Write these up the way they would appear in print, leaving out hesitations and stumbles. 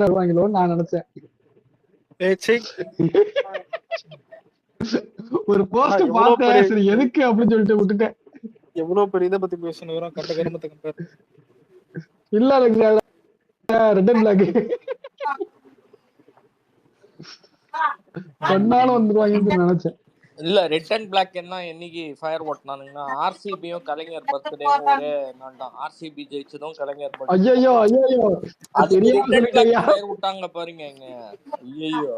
வருவாங்களோன்னு நான் நினைச்சேன். ஒரு போஸ்ட் பார்த்தேன், சரி எதுக்கு அப்படின்னு சொல்லிட்டு விட்டுட்டேன். எவ்வளவு பெரிய இதை பத்தி பேசணும், கட்ட கருமத்தை கம்பேர். இல்ல ரெட் அண்ட் பிளாக் சொன்னாலும் வந்துருவாங்கன்னு நினைச்சேன். இல்ல ரெட் அண்ட் பிளாக் என்ன என்னைக்கு ஃபயர் ஓட்டினானுங்கன்னா ஆர்சிபியும் கலைஞர் பர்த்டேவும் ஒரே நாள் தான். ஆர்சிபி ஜெயிச்சதும் கலைஞர் பர்த்டே. ஐயோ ஐயோ அதுக்கு ரெட் அண்ட் பிளாக் ஃபயர் விட்டாங்க பாருங்க. ஐயோ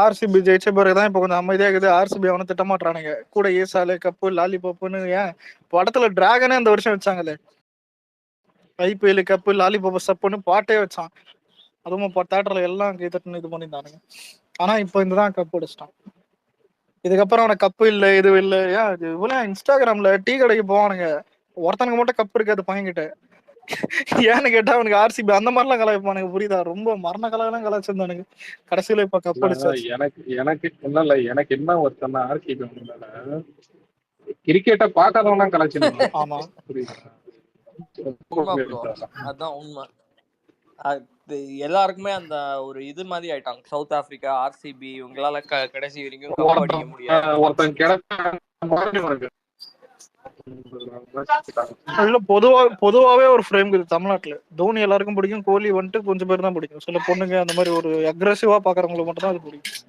ஆர்சிபி ஜெயிச்ச பிறகுதான் இப்ப கொஞ்சம் அமைதியா இருக்குது. ஆர்சிபி அவனை திட்டமாட்டானுங்க கூட. ஏசாலே கப்பு லாலிபாப்புன்னு ஏன் படத்துல டிராகனே இந்த வருஷம் வச்சாங்களே, ஐபிஎல் கப்பு லாலிபாப் சப்புன்னு பாட்டே வச்சான். அதுவும் தேட்டர்ல எல்லாம் கைத்தட்டுன்னு இது பண்ணியிருந்தானுங்க. ஆனா இப்ப இந்ததான் கப்பு அடிச்சிட்டான். இதுக்கப்புறம் அவனை கப்பு இல்லை இது இல்லை. ஏன் இவ்வளவு இன்ஸ்டாகிராம்ல டீ கடைக்கு போவானுங்க, ஒருத்தனுக்கு மட்டும் கப்பு இருக்காது பையன்கிட்ட. ஏன்னு கேட்டா அவனுக்கு ஆர்சிபி அந்த மாதிரிலாம் கலாய்ப்பானுங்க. புரியுதா? ரொம்ப மரண கலாயெல்லாம் கலாய்ச்சிருந்தானுங்க. கடைசியில இப்ப கப் அடிச்சாச்சு. எனக்கு இல்ல எனக்கு என்ன ஒருத்தன்னா ஆர்சிபி கிரிக்கெட்டை பார்க்காதவனா கலாய்ச்சிருந்தாங்க. ஆமா அதான் உண்மை. எல்லாருக்குமே அந்த ஒரு இது மாதிரி ஆயிட்டாங்க. சவுத் ஆப்பிரிக்கா ஆர்சிபி இவங்களால கடைசி வரைக்கும் கப் அடிக்க முடியாது. ஒருத்தன் கிடைக்க பொதுவாவே ஒரு ஃப்ரேம் இருக்குது தமிழ்நாட்டுல. தோனி எல்லாருக்கும் பிடிக்கும், கோலி வந்துட்டு கொஞ்சம் பேர் தான் பிடிக்கும். சில பொண்ணுங்க அந்த மாதிரி ஒரு அக்ரெசிவா பாக்குறவங்களுக்கு மட்டும் தான் அது பிடிக்கும்.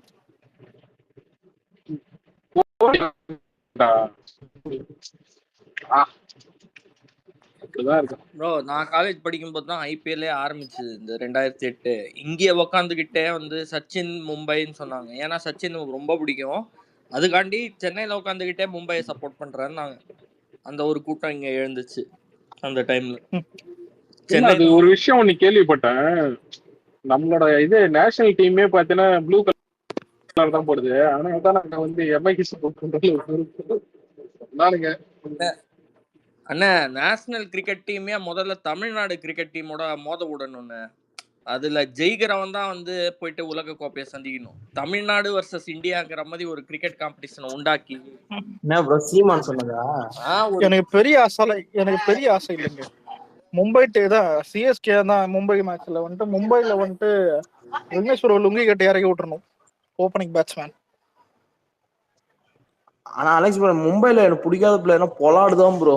ப்ரோ நான் காலேஜ் படிக்கும் போது தான் ஐபிஎல்லே ஆரம்பிச்சது இந்த 2008. இங்கே உக்காந்துக்கிட்டே வந்து சச்சின் மும்பைன்னு சொன்னாங்க. ஏன்னா சச்சின் ரொம்ப பிடிக்கும், அதுக்காண்டி சென்னையில உட்காந்துக்கிட்டே மும்பையை சப்போர்ட் பண்றேன்னு நாங்க அந்த ஒரு கூட்டம் இங்க எழுந்துச்சு அந்த டைம்ல. அது ஒரு விஷயம் ஒண்ணு கேள்விப்பட்டேன், நம்மளோட இது நேஷனல் டீமே பாத்தீங்கன்னா ப்ளூ கலர் தான் போடுது. ஆனா தான் நாங்க வந்து எம்ஐக்கு சப்போர்ட் பண்றோம். அண்ணா நேஷனல் கிரிக்கெட் டீமே முதல்ல தமிழ்நாடு கிரிக்கெட் டீமோட மோத விடணும்னு, அதுல ஜெயிக்கிறவன் தான் வந்து போயிட்டு உலக கோப்பையை சந்திக்கணும். தமிழ்நாடு வர்சஸ் இந்தியாங்கிற மாதிரி ஒரு கிரிக்கெட் காம்படிஷனை உண்டாக்கி எனக்கு பெரிய ஆசை இல்லைங்க. மும்பை தான் சிஎஸ்கே தான் மும்பை மேட்ச்ல வந்துட்டு மும்பைல வந்துட்டு விக்னேஸ்வர லுங்கி கட்டி இறக்கி விட்டுறணும் ஓப்பனிங் பேட்ஸ்மேன். ஆனா அலெக்ஸ் ப்ரோ மும்பைல எனக்கு பிடிக்காத பிளேயர்னா பொலார்டு தான் ப்ரோ.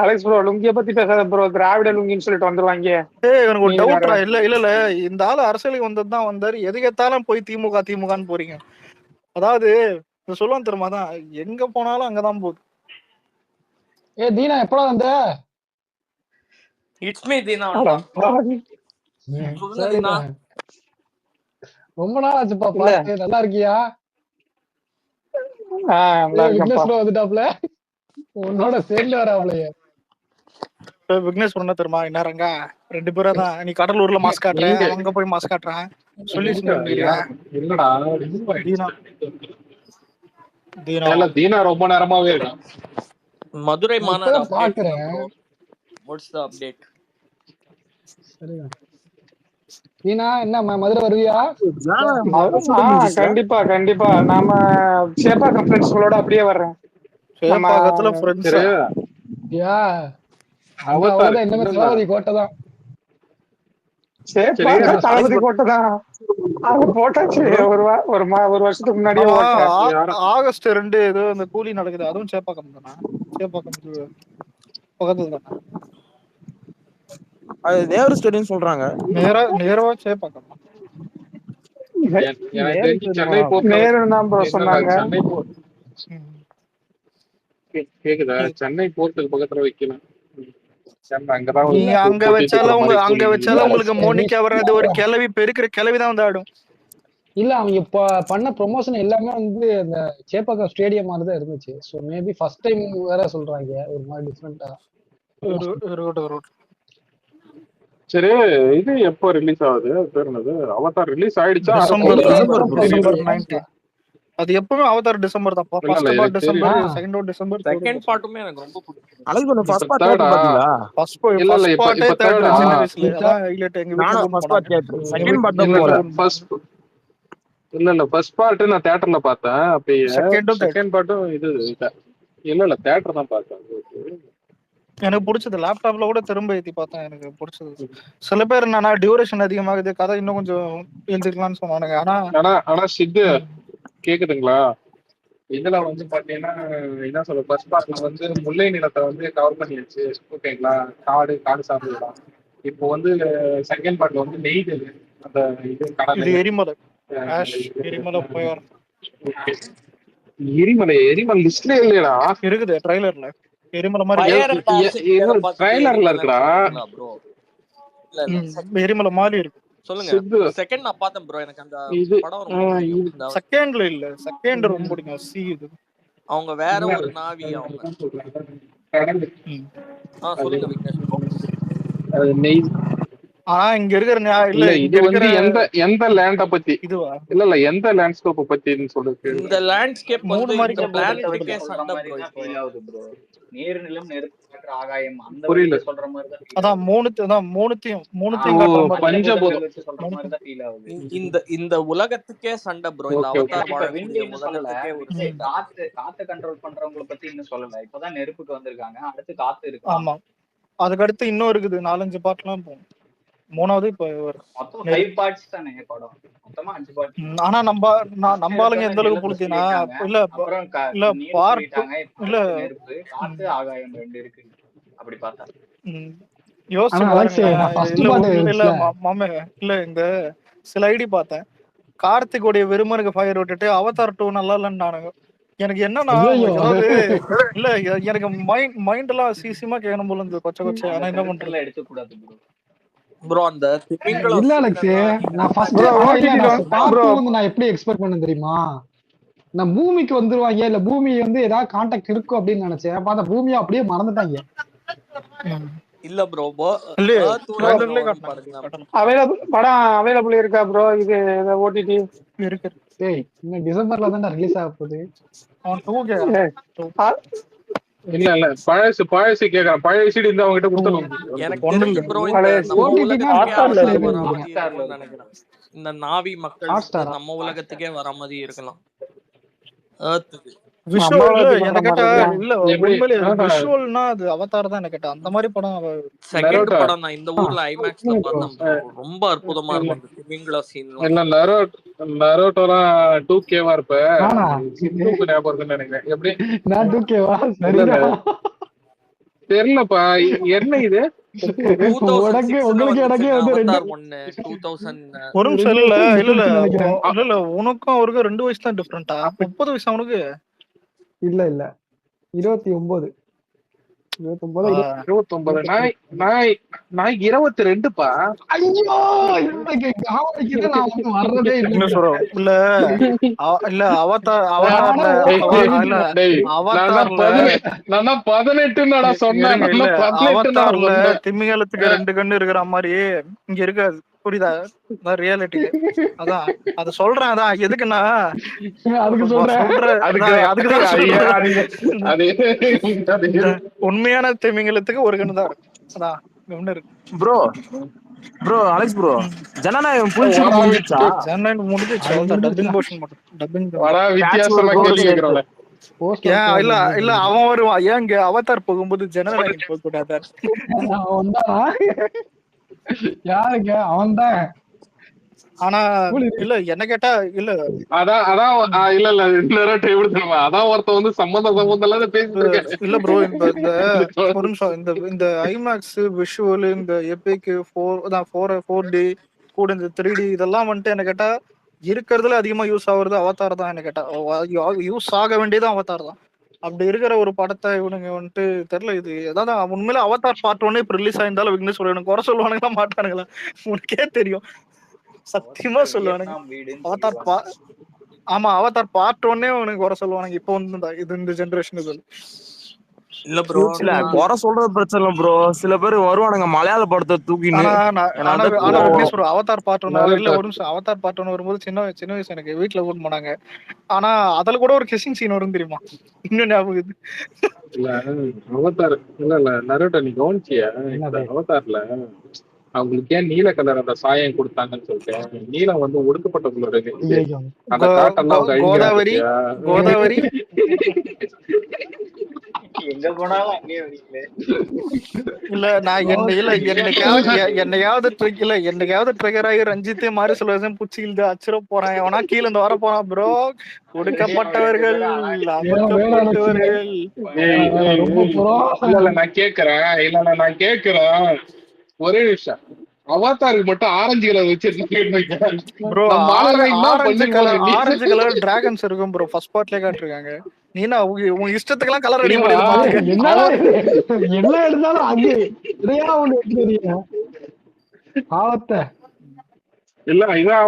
அலெக்ஸ் ப்ரோ லுங்கிய பத்தி பேசாத ப்ரோ, திராவிட லுங்கின்னு சொல்லிட்டு வந்துருவாங்க. எனக்கு ஒரு டவுட்ரா. இல்ல இந்த ஆளு அரசியலுக்கு வந்ததுதான் வந்தாரு, எதுக்கேத்தாலும் போய் திமுகன்னு போறீங்க. அதாவது சொல்லுவான் தெரியுமா, தான் எங்க போனாலும் அங்கதான் போகுது. தீனா எப்படா வந்த? It's me Dheena. ரொம்ப நாள் ஆச்சுப்பா பாத்து. நல்லா இருக்கியா? வந்துட்டாப்ல உன்னோட சேர்ந்து வராப்லையே. விக்னேஷ் என்ன தெரியுமா, இன்னாரங்க 2 பேரும் தான். நீ கடலூர்ல மாஸ் காட்டுறேன், அங்க போய் மாஸ் காட்டுறேன் சொல்லி இல்லடா. தீனா ரொம்ப நேரமாவே இருக்கான். மதுரை மாநாடு பாக்குறேன். What's the update? சரியா தீனா, என்ன மதுரை வருவியா? கண்டிப்பா கண்டிப்பா. நாம சேப்பாக்கம் ஃப்ரெண்ட்ஸ்களோட அப்படியே வர்றேன். சேப்பாக்கத்துல ஃப்ரெண்ட்ஸ் யா அவளோட என்னமே தளபதி கோட்டை தான். சேப்பாக்கம் தளபதி கோட்டை தான். அது போட்டாச்சு ஒரு வருஷத்துக்கு முன்னாடியே. ஆகஸ்ட் 2 ஏதோ அந்த கூலி நடக்குது, அதுவும் சேப்பாக்கம் தானா? சேப்பாக்கம் பக்கத்துல தானே? அது நேரு ஸ்டேடியம் சொல்றாங்க. நேரவா சேப்பாக்கம்? சென்னை போர்ட்டுக்கு பக்கத்துல வைக்கலாம். அங்க வச்சாலும் உங்களுக்கு மோனிகா வர்றது ஒரு கிளவி பெருக்கிற கிளவிதான் வந்து ஆடும். இல்ல அவங்க பண்ண ப்ரொமோஷன் எல்லாமே வந்து அந்த சேப்பாக்கம் ஸ்டேடியம் மாதிரி தான் இருந்துச்சு. சோ மேபி ஃபர்ஸ்ட் டைம் வேற சொல்றாங்க ஒரு மாதிரி டிஃபரெண்டா. சரி, இது எப்போ ரிலீஸ் ஆகுது? பேர் என்னது? அவதார் ரிலீஸ் ஆயிடுச்சா? அது எப்பவுமே அவதார் டிசம்பர் தான். ஃபர்ஸ்ட் பார்ட் டிசம்பர், செகண்ட் பார்ட்டுமே எனக்கு ரொம்ப பிடிக்கும். அலைஸ் பண்ண ஃபர்ஸ்ட் பார்ட் பாத்தீங்களா? ஃபர்ஸ்ட் பார்ட்டே தேட்டர் சின்ன வயசுல அதான் ஹைலைட். எங்க வீட்ல first part theatre, second part தான் போல. ஃபர்ஸ்ட் பார்ட் நான் தியேட்டர்ல பார்த்தேன். அப்ப செகண்ட் பார்ட்டும் இது இல்ல தியேட்டர் தான் பார்த்தேன். எனக்கு பிடிச்சது லேப்டாப்ல கூட திரும்ப ஏத்தி பார்த்தேன். எனக்கு பிடிச்சது. சில பேர் என்னன்னா டியூரேஷன் அதிகமாகுது, கதை இன்னும் கொஞ்சம் எழுதிக்கலாம்னு சொன்னானுங்க. ஆனா சித்து கேக்குதுங்களா? இதுல வந்து பாத்தீங்கன்னா என்ன சொல்ற, ஃபர்ஸ்ட் பார்ட்ல வந்து முல்லை நிலத்தை வந்து கவர் பண்ணியாச்சு. ஓகேங்களா, காடு சார்ந்ததுதான். இப்போ வந்து செகண்ட் பார்ட்ல வந்து நெய்தல் அந்த இது கடலை எரிமலை போய் எரிமலை லிஸ்ட்ல இல்லையடா, இருக்குது ட்ரைலர்ல. எரிமலை மாதிரி ட்ரைலர்ல இருக்குடா. எரிமலை மாதிரி இருக்கு. சொல்லுங்க. செகண்ட் நான் பார்த்தேன் ப்ரோ. எனக்கு அந்த படம் ரொம்ப பிடிக்கும். செகண்ட்ல இல்ல, செகண்ட் ரொம்ப பிடிக்கும். சி இது அவங்க வேற ஒரு நாவி அவங்க. சொல்லுங்க விக்னேஷ். ஆனா இங்க இருக்கிற இல்ல இது வந்து எந்த லேண்ட பத்தி இதுவா இல்ல எந்த லேண்ட்ஸ்கேப் பத்தின்னு சொல்லுங்க. இந்த லேண்ட்ஸ்கேப் வந்து இந்த பிளானெட்டுக்கே சண்டை ப்ரோ. நீர்நிலம், நெருப்பு, காற்று, ஆகாயம் அந்த புரியல சொல்ற மாதிரி தான். அதான் மூணுத்தையும் பஞ்சபூதம் சொல்ற மாதிரி தான் ஃபீல் ஆகுது. இந்த உலகத்துக்கே சண்டை ப்ரோ. இந்த அவதார் வாழக்கூடிய உலகத்துக்கே காத்து கண்ட்ரோல் பண்றவங்கள பத்தி இன்னும் சொல்லல. இப்பதான் நெருப்புக்கு வந்திருக்காங்க, அடுத்து காத்து இருக்கு. ஆமா, அதுக்கு அடுத்து இன்னும் இருக்குது 4-5 பார்ட்லாம் போகும். மூணாவது இப்ப மொத்தம் 5 பார்ட்ஸ் தானே படம், மொத்தமா 5 பார்ட். ஆனா நம்ம ஆளுங்க எந்த அளவுக்கு புடிச்சினா இல்ல பார்ட் இல்ல நெருப்பு, காத்து, ஆகாயம் ரெண்டு இருக்கு. அப்படி பார்த்தா இல்ல இந்த சில ஐடி பார்த்தேன். கார்த்திகோடைய வெறுமனுக்கு ஃபயர் விட்டுட்டு அவதார் 2 நல்லா இல்லைன்னு எனக்கு என்னன்னா இல்ல எனக்கு மைண்ட் எல்லாம் சீசியமா கேட்கணும் போல இருந்து கொச்சை. ஆனா என்ன பண்றதுல எடுக்க கூடாது ப்ரோ. அந்த இல்ல அலெக்ஸ், நான் ஃபர்ஸ்ட் பார்ட் 2 வந்து நான் எப்படி எக்ஸ்பெக்ட் பண்ணேன் தெரியுமா? நான் பூமிக்கு வந்துருவாங்க, இல்ல பூமி வந்து ஏதாவது கான்டாக்ட் இருக்கும் அப்படின்னு நினைச்சேன். பார்த்தா பூமியை அப்படியே மறந்துட்டாங்க. இல்ல ப்ரோ, படம் அவைலபிள் இருக்கா ப்ரோ? இது ஓடிடி இருக்கு. டேய், இன்னும் டிசம்பர்ல தான் ரிலீஸ் ஆக போகுது. இல்ல பழசு கேக்குறேன். பழைய சீடி இருந்தா அவங்க கிட்ட கொடுத்துருவோம். இந்த நாவி மக்கள் நம்ம உலகத்துக்கே வர மாதிரி இருக்கலாம். செகண்ட் படம் நான் இந்த ஊர்ல ஐமேக்ஸ்ல பார்த்தேன். ரொம்ப அற்புதமா இருக்கும். நரோட்டோலாம் 2K-வா இருப்ப ஞாபகம் இருக்குன்னு நினைக்கிறேன். எப்படி தெரியலப்பா, என்ன இது? ஒரு நிமிஷம் இல்ல உனக்கும் அவருக்கு 2 வயசு தான் டிஃபரெண்டா? 30 வயசு அவனுக்கு? இல்ல 29. நான் 22பா. இல்ல அவதார் 18 சொன்னேன். திமிங்கலத்துக்கு 2 கண்ணு இருக்கிற மாதிரி இங்க இருக்காது. புரியுதா? ரியாலிட்டி அதான் அத சொல்றேன். அதான் எதுக்குன்னா உண்மையான திமிங்கலத்துக்கு ஒரு கண்ணு தான் இருக்கு. அதான் ஒண்ணு இருக்கு. ப்ரோ அலெக்ஸ் ப்ரோ, ஜனநாயகம் முடிஞ்சிச்சு. டப்பிங் போர்ஷன் மட்டும் டப்பிங் இல்ல அவன் வருவான். ஏங்க அவதார் போகும்போது ஜனநாயகம் போக கூடாது? யாருங்க அவன்தான். ஆனா இல்ல என்ன கேட்டா இல்ல அதான் ஒருத்த வந்து சம்பந்தம் இல்ல ப்ரோ. ஒரு நிமிஷம், இந்த ஐமேக்ஸ் விஷுவல், இந்த எபிக் 4D கூட இந்த 3D இதெல்லாம் வந்துட்டு என்ன கேட்டா இருக்கிறதுல அதிகமா யூஸ் ஆகுறது அவதார் தான். என்ன கேட்டா யூஸ் ஆக வேண்டியது அவதார் தான். அப்படி இருக்கிற ஒரு படத்தை இவனுங்க வந்துட்டு தெரியல. இது ஏதாவது உண்மையில அவதார் பார்ட் 1 இப்ப ரிலீஸ் ஆயிருந்தாலும் விக்னேஷ் சொல்லுவானுங்க, குறை சொல்லுவானுங்களா மாட்டானுங்களா? உனக்கே தெரியும், சத்தியமா சொல்லுவானுங்க. அவதார் பார்ட் 1 உனக்கு குறை சொல்லுவானுங்க. இப்போ வந்து இது இந்த ஜெனரேஷன் இல்ல ப்ரோ, இல்ல குறை சொல்றது பிரச்சனை இல்ல ப்ரோ. சில பேர் வருவானுங்க மலையாள படத்தை தூக்கின்னு. அவதார் பார்ட் 1 இல்ல, ஒரு நிமிஷம். அவதார் பார்ட் 1 வரும்போது சின்ன வயசு எனக்கு வீட்டுல கூட்டு போனாங்க. ஆனா அதுல கூட ஒரு கிசிங் சீன் வரும் தெரியுமா? இன்னும் ஞாபகம். அவதார் இல்ல நரோட்டோ, நீ கவனிச்சியா? அவதார்ல அவங்களுக்கு ஏன் நீல கலர் அந்த சாயம் கொடுத்தாங்கன்னு சொல்லிட்டு, நீலம் வந்து ஒடுக்கப்பட்ட கோதாவரி போனாலும் அங்கேயே வரீங்களே. இல்ல நான் என்னையாவது ட்ரிகர் ஆகி ரஞ்சித்தே மாதிரி சில விஷயம் புடிச்சிக்கிட்டு அச்சிர போறான். எவனா கீழ இருந்து வர போறான் ப்ரோ. கொடுக்கப்பட்டவர்கள் அமுக்கப்பட்டவர்கள். இல்ல நான் கேக்குறேன் ஒரே நிமிஷம். அவதாருக்கு மட்டும் ஆரஞ்சு கலர் வச்சிருக்கேன் ப்ரோ. ஆரஞ்சு கலர் டிராகன்ஸ் இருக்கும் ப்ரோ. ஃபர்ஸ்ட் பார்ட்லயே காட்டிருக்காங்க. நீனா உங்க இஷ்டத்துக்கெல்லாம் கலர் அடி பண்ணிருப்பாங்க. என்ன எடுத்தாலும் அது இதையா ஒண்ணு எடுத்துறீங்க ஆவத்த. இல்ல இதான்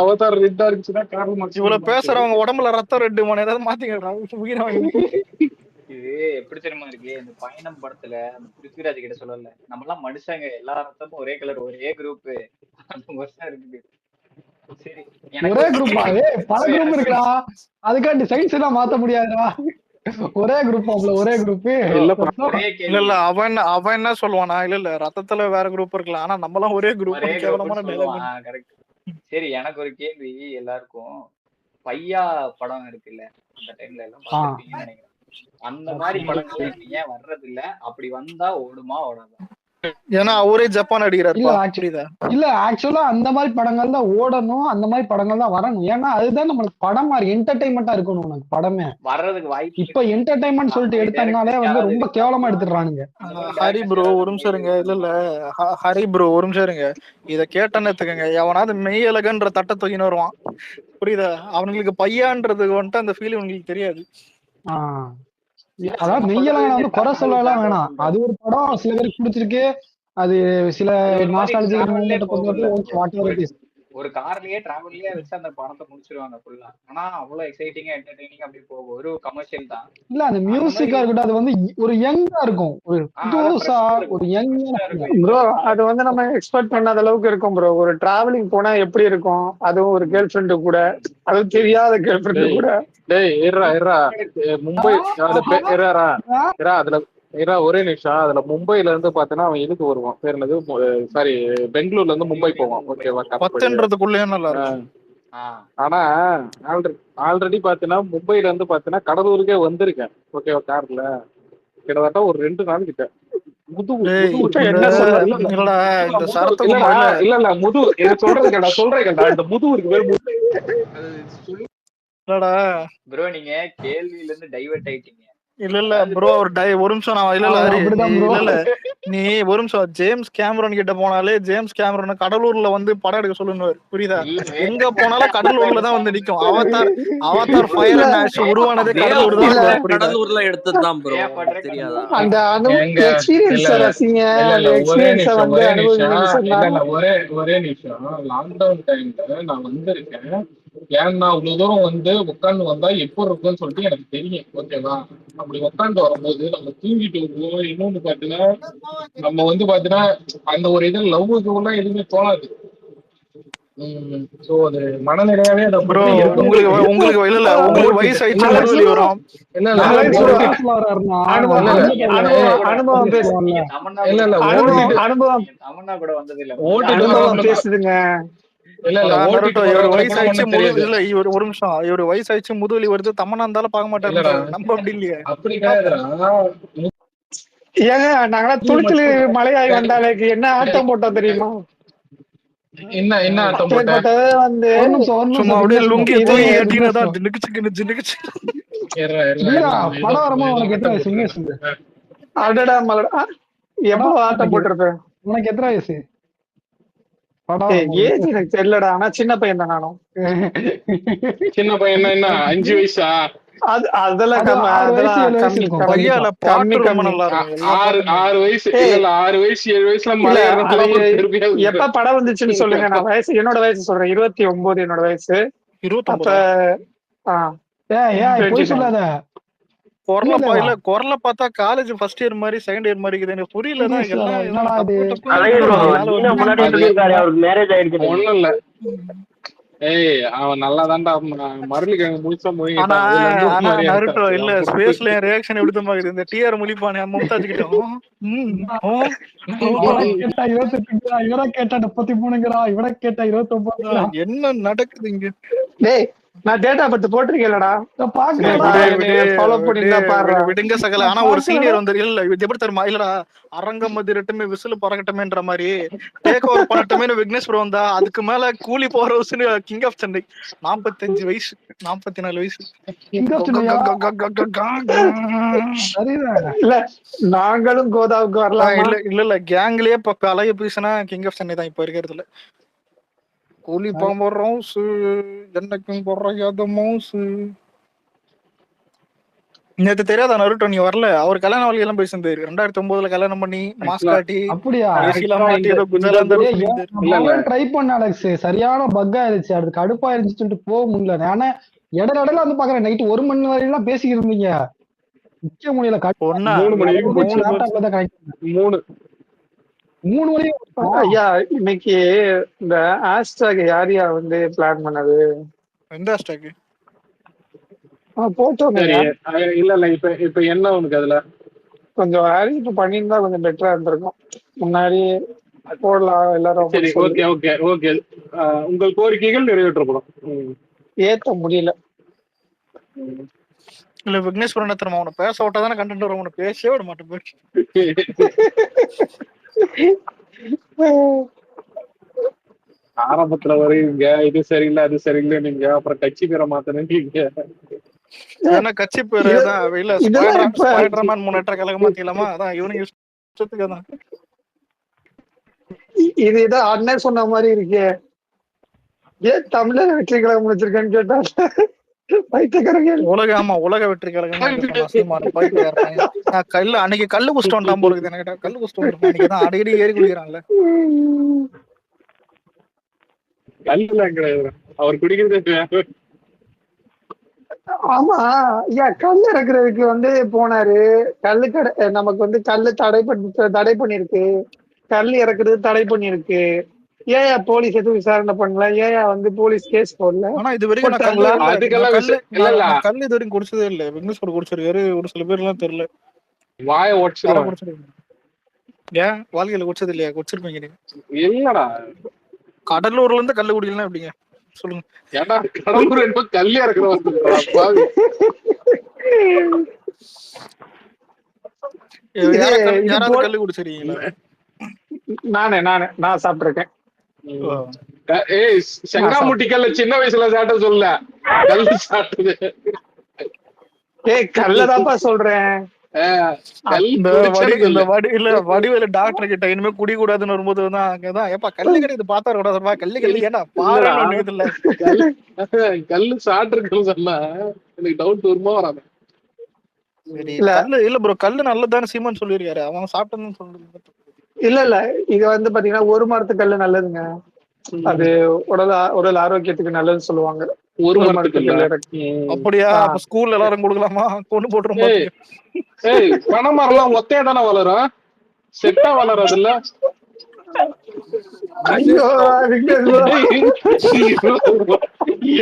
அவதார் ரெட்டா இருந்துச்சுன்னா காரணம் இவ்வளவு பேசுறவங்க உடம்புல ரத்தம் ரெட்டு மணி ஏதாவது மாத்திக்கிறாங்க உயிரை வாங்கி. இது எப்படி தெரியுமா இருக்கு, இந்த பயணம் படத்துல அந்த பிருத்விராஜ் கிட்ட சொல்லல, நம்ம எல்லாம் மனுஷங்க, எல்லா ரத்தமும் ஒரே கலர், ஒரே குரூப், அந்த வருஷம் இருக்குது. சரி, ஒரே குரூப் பல குரூப் இருக்குடா, அதுக்காண்டி சைன்ஸ் எல்லாம் மாத்த முடியாதுடா. ஒரே குரூப் ஒரே குரூப் இல்ல அவன் என்ன சொல்லுவானா, இல்ல ரத்தத்துல வேற குரூப் இருக்கலாம், ஆனா நம்ம எல்லாம் ஒரே குரூப். கேவலமான டைலாக். கரெக்ட். சரி, எனக்கு ஒரு கேள்வி எல்லாருக்கும். பையா படம் இருக்குல்ல, அந்த டைம்ல எல்லாம் பாத்துருப்பீங்கன்னு நினைக்கிறேன். அந்த மாதிரி படங்கள் ஏன் வர்றது இல்ல? அப்படி வந்தா ஓடுமா ஓடாதா? ஏன்னா அவரே ஜப்பான் அடிக்கிறாரு. இல்ல ஆக்சுவலா அந்த மாதிரி படங்கள் தான் ஓடணும், அந்த மாதிரி படங்கள் தான் வரணும். ஏன்னா அதுதான் நம்மளுக்கு படம் மாதிரி என்டர்டைன்மெண்டா இருக்கணும் உனக்கு படமே. வர்றதுக்கு வாய்ப்பு இப்ப என்டர்டைன்மெண்ட் சொல்லிட்டு எடுத்தனாலே வந்து ரொம்ப கேவலமா எடுத்துடுறானுங்க. ஹரி ப்ரோ ஒரு நிமிஷம் இருங்க. இல்ல ஹரி ப்ரோ ஒரு நிமிஷம் இருங்க. இத கேட்டேன்னு எடுத்துக்கங்க, எவனாவது மெய் அழகன்ற தட்டை தூக்கின்னு வருவான். புரியுதா? அவனுங்களுக்கு பையான்றது வந்துட்டு அந்த ஃபீல் உங்களுக்கு தெரியாது. அதாவது மெய்யெல்லாம் வந்து குறை சொல்லலாம் வேணாம். அது ஒரு படம் சில பேருக்கு பிடிச்சிருக்கு, அது சில ஒரு கார்லயே டிராவல்லயே வச்சு அந்த படத்தை முடிச்சிருவாங்க ஃபுல்லா. ஆனா அவ்வளவு எக்ஸைட்டிங்கா என்டர்டெய்னிங்கா அப்படி போகும். ஒரு கமர்ஷியல் தான். இல்ல அந்த மியூசிக்கா இருக்கட்டும், அது வந்து ஒரு யங்கா இருக்கும், ஒரு புதுசா ஒரு யங்கா இருக்கும் ப்ரோ. அது வந்து நம்ம எக்ஸ்பெக்ட் பண்ணாத அளவுக்கு இருக்கும் ப்ரோ. ஒரு டிராவலிங் போனா எப்படி இருக்கும், அதுவும் ஒரு கேர்ள் ஃப்ரெண்டு கூட, அதுவும் தெரியாத கேர்ள் ஃப்ரெண்டு கூட. மும்பை அதுல ஒரே நிமிஷம். அதுல மும்பைல இருந்து பாத்தீங்கன்னா அவன் இதுக்கு வருவான், பேர் என்னது, சாரி பெங்களூர்ல இருந்து மும்பை போவான். ஓகேவா? ஆனா ஆல்ரெடி பாத்தீங்கன்னா மும்பைல இருந்து பாத்தீங்கன்னா கடலூருக்கே வந்திருக்கேன். ஓகேவா? கார்ல கிட்டத்தட்ட ஒரு 2 நாள் கிட்ட. என்ன சொல்ல இல்ல சொல்றேன் இந்த முதுவூருக்கு பேர் ப்ரோ. நீங்க கேள்வியில இருந்து டைவர்ட் ஆயிட்டீங்க. இல்ல ப்ரோ ஒரு நிமிஷம். நான் இல்ல நீ ஒரு நிமிஷம். ஜேம்ஸ் கேமரன் கிட்ட போனாலே ஜேம்ஸ் கேமரன் கடலூர்ல வந்து படம் எடுக்க சொல்லுவாரு. புரியுதா? எங்க போனாலும் கடலூர்ல தான் வந்து நிக்கும். அவதார் ஃபயர் அண்ட் ஆஷ் உருவானதே கடலூர்ல எடுத்ததுதான் ப்ரோ. தெரியாதா? அந்த எக்ஸ்பீரியன்ஸ் ரசிங்க, அந்த எக்ஸ்பீரியன்ஸ் வந்து அனுபவிங்க. ஒரே நிமிஷம். லாக்டவுன் டைம்ல நான் வந்திருக்கேன். ஏன்னா இவ்வளவு தூரம் வந்து உட்காந்து வந்தா எப்போ இருக்கும்னு சொல்லிட்டு எனக்கு தெரியும். ஓகேவா? அப்படி உட்காந்து வரும்போது நம்ம தூங்கிட்டு வருவோம். இன்னொன்னு பாத்தீங்கன்னா நம்ம வந்து பாத்தீங்கன்னா அந்த ஒரு இது லவ்வுக்கு உள்ள எதுவுமே தோணாது. சோ அது மனநிலையாவே உங்களுக்கு வயசு ஆயிடுச்சு வரும். அனுபவம் கூட வந்தது இல்ல. அனுபவம் பேசுதுங்க. ஒரு நிமிஷம். இவரு வயசாயிடுச்சு முதுவலி வருது, தமன்னா இருந்தாலும் பார்க்க மாட்டாரு. நம்ம அப்படி இல்லையே. ஏங்க நாங்களாம் துளுத்துல மழையாகி வந்தாலே என்ன ஆட்டம் போட்டோம் தெரியுமா? என்ன ஆட்டம் போட்டது வந்து சும்மா அப்படியே லுங்கி தூக்கி கட்டினதான் படம் வரும்போது உனக்கு எத்தனை வயசு? அடடா மலடா, எவ்வளவு ஆட்டம் போட்டிருப்பேன். உனக்கு எத்தனை வயசு? ஏஜ் எனக்கு தெரியலடா, ஆனா சின்ன பையன் தான் நானும். சின்ன பையன் என்ன 5 வயசா? அதெல்லாம் 6 வயசு 7 வயசுல எப்ப படம் வந்துச்சுன்னு சொல்லுங்க. நான் வயசு, என்னோட வயசு சொல்றேன், 29 என்னோட வயசு. குரல பார்த்தா காலேஜ் ஃபர்ஸ்ட் இயர் மாதிரி செகண்ட் இயர் மாதிரி இருக்குது. எனக்கு புரியலதான். ஒண்ணும் இல்ல. அவன் நல்லா தான்டா மரளிக்கிழங்கு முழிச்சா நருட்டோ இல்ல ஸ்பேஸ்ல ரியாக்ஷன் எடுத்தமா இருக்குது. இந்த டிஆர் முழிப்பானே மும்தாஜ் கிட்ட இவரை கேட்டா 33ங்கிறா, இவரை கேட்டா 29. என்ன நடக்குது இங்க? நான் டேட்டா பத்து போட்டிருக்கேன்லடா, ஃபாலோ பண்ணிருந்தா பாரு. விடுங்க சகல. ஆனா ஒரு சீனியர் வந்து இல்ல இது எப்படி தெரியுமா, இல்லடா அரங்கம் அதிரட்டுமே விசில் பறக்கட்டுமேன்ற மாதிரி டேக் ஓவர் பண்ணட்டுமே விக்னேஷ் ப்ரோ வந்தா அதுக்கு மேல கூலி போற கிங் ஆஃப் சென்னை 45 வயசு 44 வயசு இல்ல நாங்களும் கோதாவுக்கு வரலாம். இல்ல இல்ல இல்ல கேங்லயே பழைய பீசனா கிங் ஆஃப் சென்னை தான் இப்ப இருக்கிறதுல. கூலி போடுறோம் என்னைக்கும் போடுற மவுசு. நேத்து தெரியாதா நருட்டோ நீ வரல? அவர் கல்யாண வாழ்க்கை எல்லாம் பேசி 2009 கல்யாணம் பண்ணி மாஸ்க் காட்டி ட்ரை பண்ண அலெக்ஸ் சரியான பக் ஆயிருச்சு, அது கடுப்பா இருந்துச்சு போக முடியல. ஆனா இடையில வந்து பாக்குறேன் நைட் 1 மணி வரையும் பேசிக்கிட்டு இருந்தீங்க, நிக்க முடியல. 3 வரையும். ஐயா இன்னைக்கு இந்த ஹேஷ்டாக் யாரியா வந்து பிளான் பண்ணது? எந்த ஹேஷ்டாக்? போட்டோம். இல்ல இல்ல இப்ப என்ன உனக்கு அதுல கொஞ்சம் அறிவிப்பு பண்ணியிருந்தா கொஞ்சம் பெட்டரா இருந்திருக்கும். முன்னாடி போடலாம் எல்லாரும். சரி, ஓகே ஓகே ஓகே. உங்கள் கோரிக்கைகள் நிறைவேற்றப்படும். ஏத்த முடியல. இல்ல விக்னேஷ் ப்ரோ என்ன அவனை பேச விட்டா தானே கண்டென்ட் வரும், உனக்கு பேசவே விட மாட்டேன். ஆரம்பத்துல வருவீங்க இது சரியில்லை அது சரியில்லை நீங்க, அப்புறம் கட்சி பேரை மாத்தணுங்க. கட்சி பேரு இல்ல ஸ்பைடர்மேன் முன்னேற்ற கழகம் மாத்திக்கலாமா? அதான் இவனுக்கு இஷ்டத்துக்கு தான். இது ஏதோ அண்ணன் சொன்ன மாதிரி இருக்கே, ஏன் தமிழர் வெற்றி கழகம் வச்சிருக்கேன்னு கேட்டா உலக ஆமா உலக வெற்றி கழகம் கல்லு அன்னைக்கு கல்லு குஸ்ட் வந்தான் போலுது. எனக்கு கல்லு குஸ்ட் அன்னைக்குதான் அடிக்கடி ஏறி குடிக்கிறான்ல. அவர் குடிக்கிறது. ஆமா ஐயா, கல் இறக்குறதுக்கு வந்து போனாரு. கல்லு கடை நமக்கு வந்து கல்லு தடை பண்ணிருக்கு, கல் இறக்குறது தடை பண்ணிருக்கு. ஏயா போலீஸ் எதுவும் விசாரணை பண்ணல? ஏயா வந்து போலீஸ் கேஸ் போடல? ஆனா இது வரைக்கும் கல் இது வரைக்கும் குடிச்சதே இல்ல. விக்னேஷ் கூட குடிச்சிருக்காரு, ஒரு சில பேர் எல்லாம் தெரியல. வாய உடைச்சிருவாங்க. ஏன் வாழ்க்கையில குடிச்சது இல்லையா? குடிச்சிருப்பீங்க நீங்க. இல்லடா கடலூர்ல இருந்து கல்லு குடிக்கலாம் எப்படிங்க சொல்லுங்க? ஏடா கடலூர் என்பது கல்லு இறக்குறவங்க. யாராவது கல்லு குடிச்சிருக்கீங்களா? நான் சாப்பிட்டிருக்கேன். ஏய் செங்காமுட்டி கல்ல சின்ன வயசுல சாப்பிட்ட சொல்ல, கல்லு சாப்பிட்டது. ஏய் கல்லதாப்பா சொல்றேன். வடிவேல டாக்டர் கிட்ட இனிமே குடி கூடாதுன்னு வரும்போது அங்கதான் ஏப்பா கல்லு கிடையாது பார்த்தா கூடாதுப்பா, கல்லு கல்லு ஏன்னா பாரு இல்ல கல்லு சாப்பிட்டு சொன்னா எனக்கு டவுட் வருமா வராம. கல்லு இல்ல ப்ரோ, கல்லு நல்லதானே சீமான் சொல்லிருக்காரு, அவன் சாப்பிட்டதுன்னு சொல்றது. இல்ல இது வந்து பாத்தீங்கன்னா ஒரு மரத்து கல்லு நல்லதுங்க, அது உடல் ஆரோக்கியத்துக்கு நல்லதுன்னு சொல்லுவாங்க. ஒரு மரத்துக்கு அப்படியா? அப்ப ஸ்கூல்ல எல்லாரும் கொடுக்கலாமா? கொண்டு போட்டுரும். ஏய் பனைமரம் எல்லாம் ஒத்தையா தானே வளரும், செட்டா வளராது இல்ல?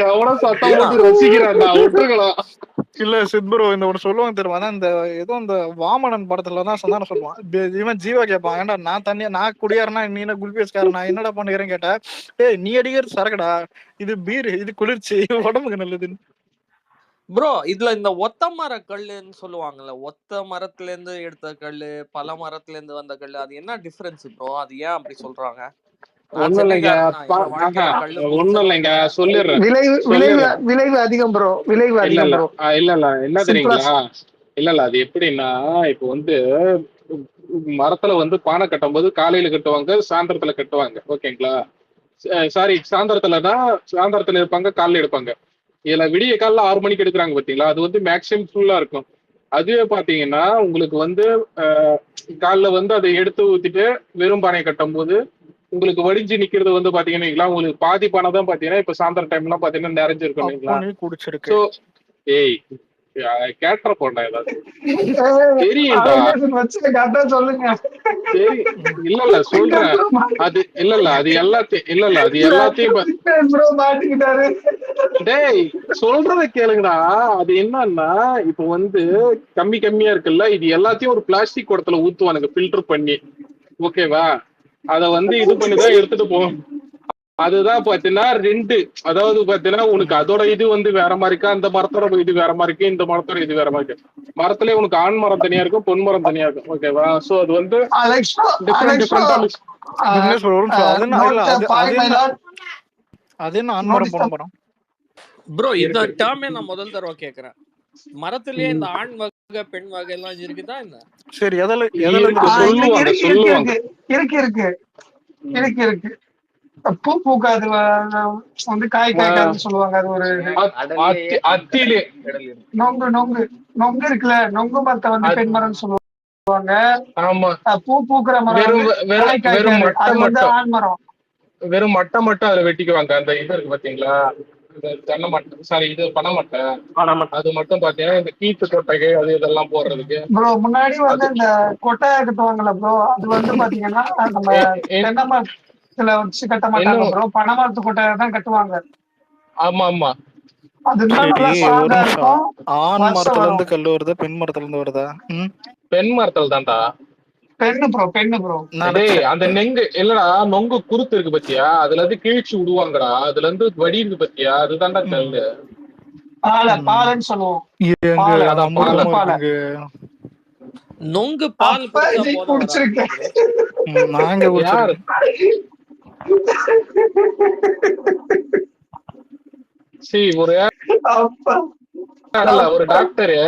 எவ்வளவு சத்தம் போட்டு ரசிக்கிறான் விட்டுருக்கலாம். இல்ல சித்புரோ இந்த ஒண்ணு சொல்லுவாங்க தெரியுமா, இந்த ஏதோ இந்த வாமனன் படத்துலதான் சந்தான சொல்லுவான். இவன் ஜீவா கேட்பான், ஏன்டா நான் குடியாரனா நீ என்ன குல்பேஸ்காரனா என்னடா பண்ணுகிறேன்னு கேட்டா, ஏய் நீ அடிக்கிறது சரக்குடா, இது பீர், இது குளிர்ச்சி, உடம்புக்கு நல்லதுன்னு. ப்ரோ இதுல இந்த ஒத்த மர கல்லுன்னு சொல்லுவாங்கல்ல, ஒத்த மரத்துல இருந்து எடுத்த கல்லு, பல மரத்துல இருந்து வந்த கல்லு, அது என்ன டிஃபரன்ஸ் ப்ரோ? அது ஏன் அப்படி சொல்றாங்க? ஒண்ணும் இல்லைங்க சொல்லிடுறேன். விளைவு அதிகம் ப்ரோ, விளைவு அதிகம் ப்ரோ. இல்ல என்ன தெரியுங்களா, இல்ல அது எப்படின்னா இப்ப வந்து மரத்துல வந்து பானை கட்டும் போது காலையில கட்டுவாங்க, சாயந்தரத்துல கட்டுவாங்க. ஓகேங்களா? சாரி சாயந்தரத்துல இருப்பாங்க, காலையில எடுப்பாங்க. இதுல விடிய காலைல 6 மணிக்கு எடுக்கிறாங்க பாத்தீங்களா, அது வந்து மேக்சிமம் ஃபுல்லா இருக்கும். அதுவே பாத்தீங்கன்னா உங்களுக்கு வந்து காலைல வந்து அதை எடுத்து ஊத்திட்டு வெறும் பானை கட்டும் போது உங்களுக்கு வடிஞ்சு நிக்கிறது வந்து பாத்தீங்கன்னா உங்களுக்கு பாதி பானை தான் பாத்தீங்கன்னா இப்ப சாயந்தரம் டைம் எல்லாம் பாத்தீங்கன்னா நிறைஞ்சிருக்கும். ஏய் கேட்டற போண்டா ஏதாவது தெரியும்டா சொல்லுங்க. சரி இல்ல சொல்றேன், அது இல்ல அது எல்லாத்தையும் டேய் சொல்றத கேளுங்கடா. அது என்னன்னா இப்ப வந்து கம்மியா இருக்குல்ல, இது எல்லாத்தையும் ஒரு பிளாஸ்டிக் குடத்துல ஊத்துவானுங்க ஃபில்டர் பண்ணி. ஓகேவா? அத வந்து இது பண்ணிதான் எடுத்துட்டு போவோம். அதுதான் பாத்தீங்கன்னா ரெண்டு, அதாவது பாத்தீங்கன்னா உனக்கு அதோட இது வந்து வேற மாதிரி இருக்கா, அந்த மரத்தோட இது வேற மாதிரி இருக்கு, இந்த மரத்தோட இது வேற மாதிரி இருக்கு. மரத்திலே உனக்கு ஆண் மரம் தனியா இருக்கும், பொன் மரம் தனியா இருக்கும். ஓகேவா? சோ அது வந்து டிஃப்ரெண்டா விக்னேஷ் bro, ஒரு நிமிஷம். அது என்ன இல்ல அது என்ன ஆண்மரம் பொன் மரம் ப்ரோ? இந்த டேர்மே நான் முதல் தடவை கேக்குறேன். மரத்திலேயே இந்த ஆண் வகை பெண் வகை எல்லாம் இருக்குதா என்ன? சரி, எதுல சொல்லுவாங்க. இருக்கு பூ பூக்காது வந்து காய் காய்க்காதுன்னு சொல்லுவாங்க. அது ஒரு அத்திலே நொங்கு இருக்குல்ல, நொங்கு மரத்தை வந்து பெண் மரம்னு சொல்லுவாங்க. ஆமா, பூ பூக்குற மரம் வெறும் ஆண் மரம். வெறும் மட்டை மட்டும் அதை வெட்டிக்குவாங்க. அந்த இது இருக்கு பாத்தீங்களா, இந்த தென்னை மட்டை, சாரி இது பனை மட்டை, அது மட்டும் பாத்தீங்கன்னா இந்த கீத்து கொட்டகை அது இதெல்லாம் போடுறதுக்கு. ப்ரோ முன்னாடி வந்து இந்த கொட்டை கட்டுவாங்கல்ல ப்ரோ, அது வந்து பாத்தீங்கன்னா நம்ம தென்னை மரத்துல வச்சு கட்ட மாட்டாங்க ப்ரோ, பனை மரத்து கொட்டையை தான் கட்டுவாங்க. ஆமா ஆமா, அதுதான் நல்லா ஸ்ட்ராங்கா இருக்கும். ஆண் மரத்துல இருந்து கல்லு வருதா, பெண் மரத்துல இருந்து வருதா? பெண் மரத்துல தான்டா. பெண்ணு ப்ரோ. அந்த நெங்கு இல்லடா, நொங்கு குருத்து இருக்கு பத்தியா, அதுல இருந்து கிழிச்சு விடுவாங்கடா, அதுல இருந்து வடி இருக்கு பத்தியா, அதுதான்டா கல்லு. பாலன்னு சொல்லுவோம். நொங்கு பால் குடிச்சிருக்கேன். நாங்க ஒரு டாக்டரு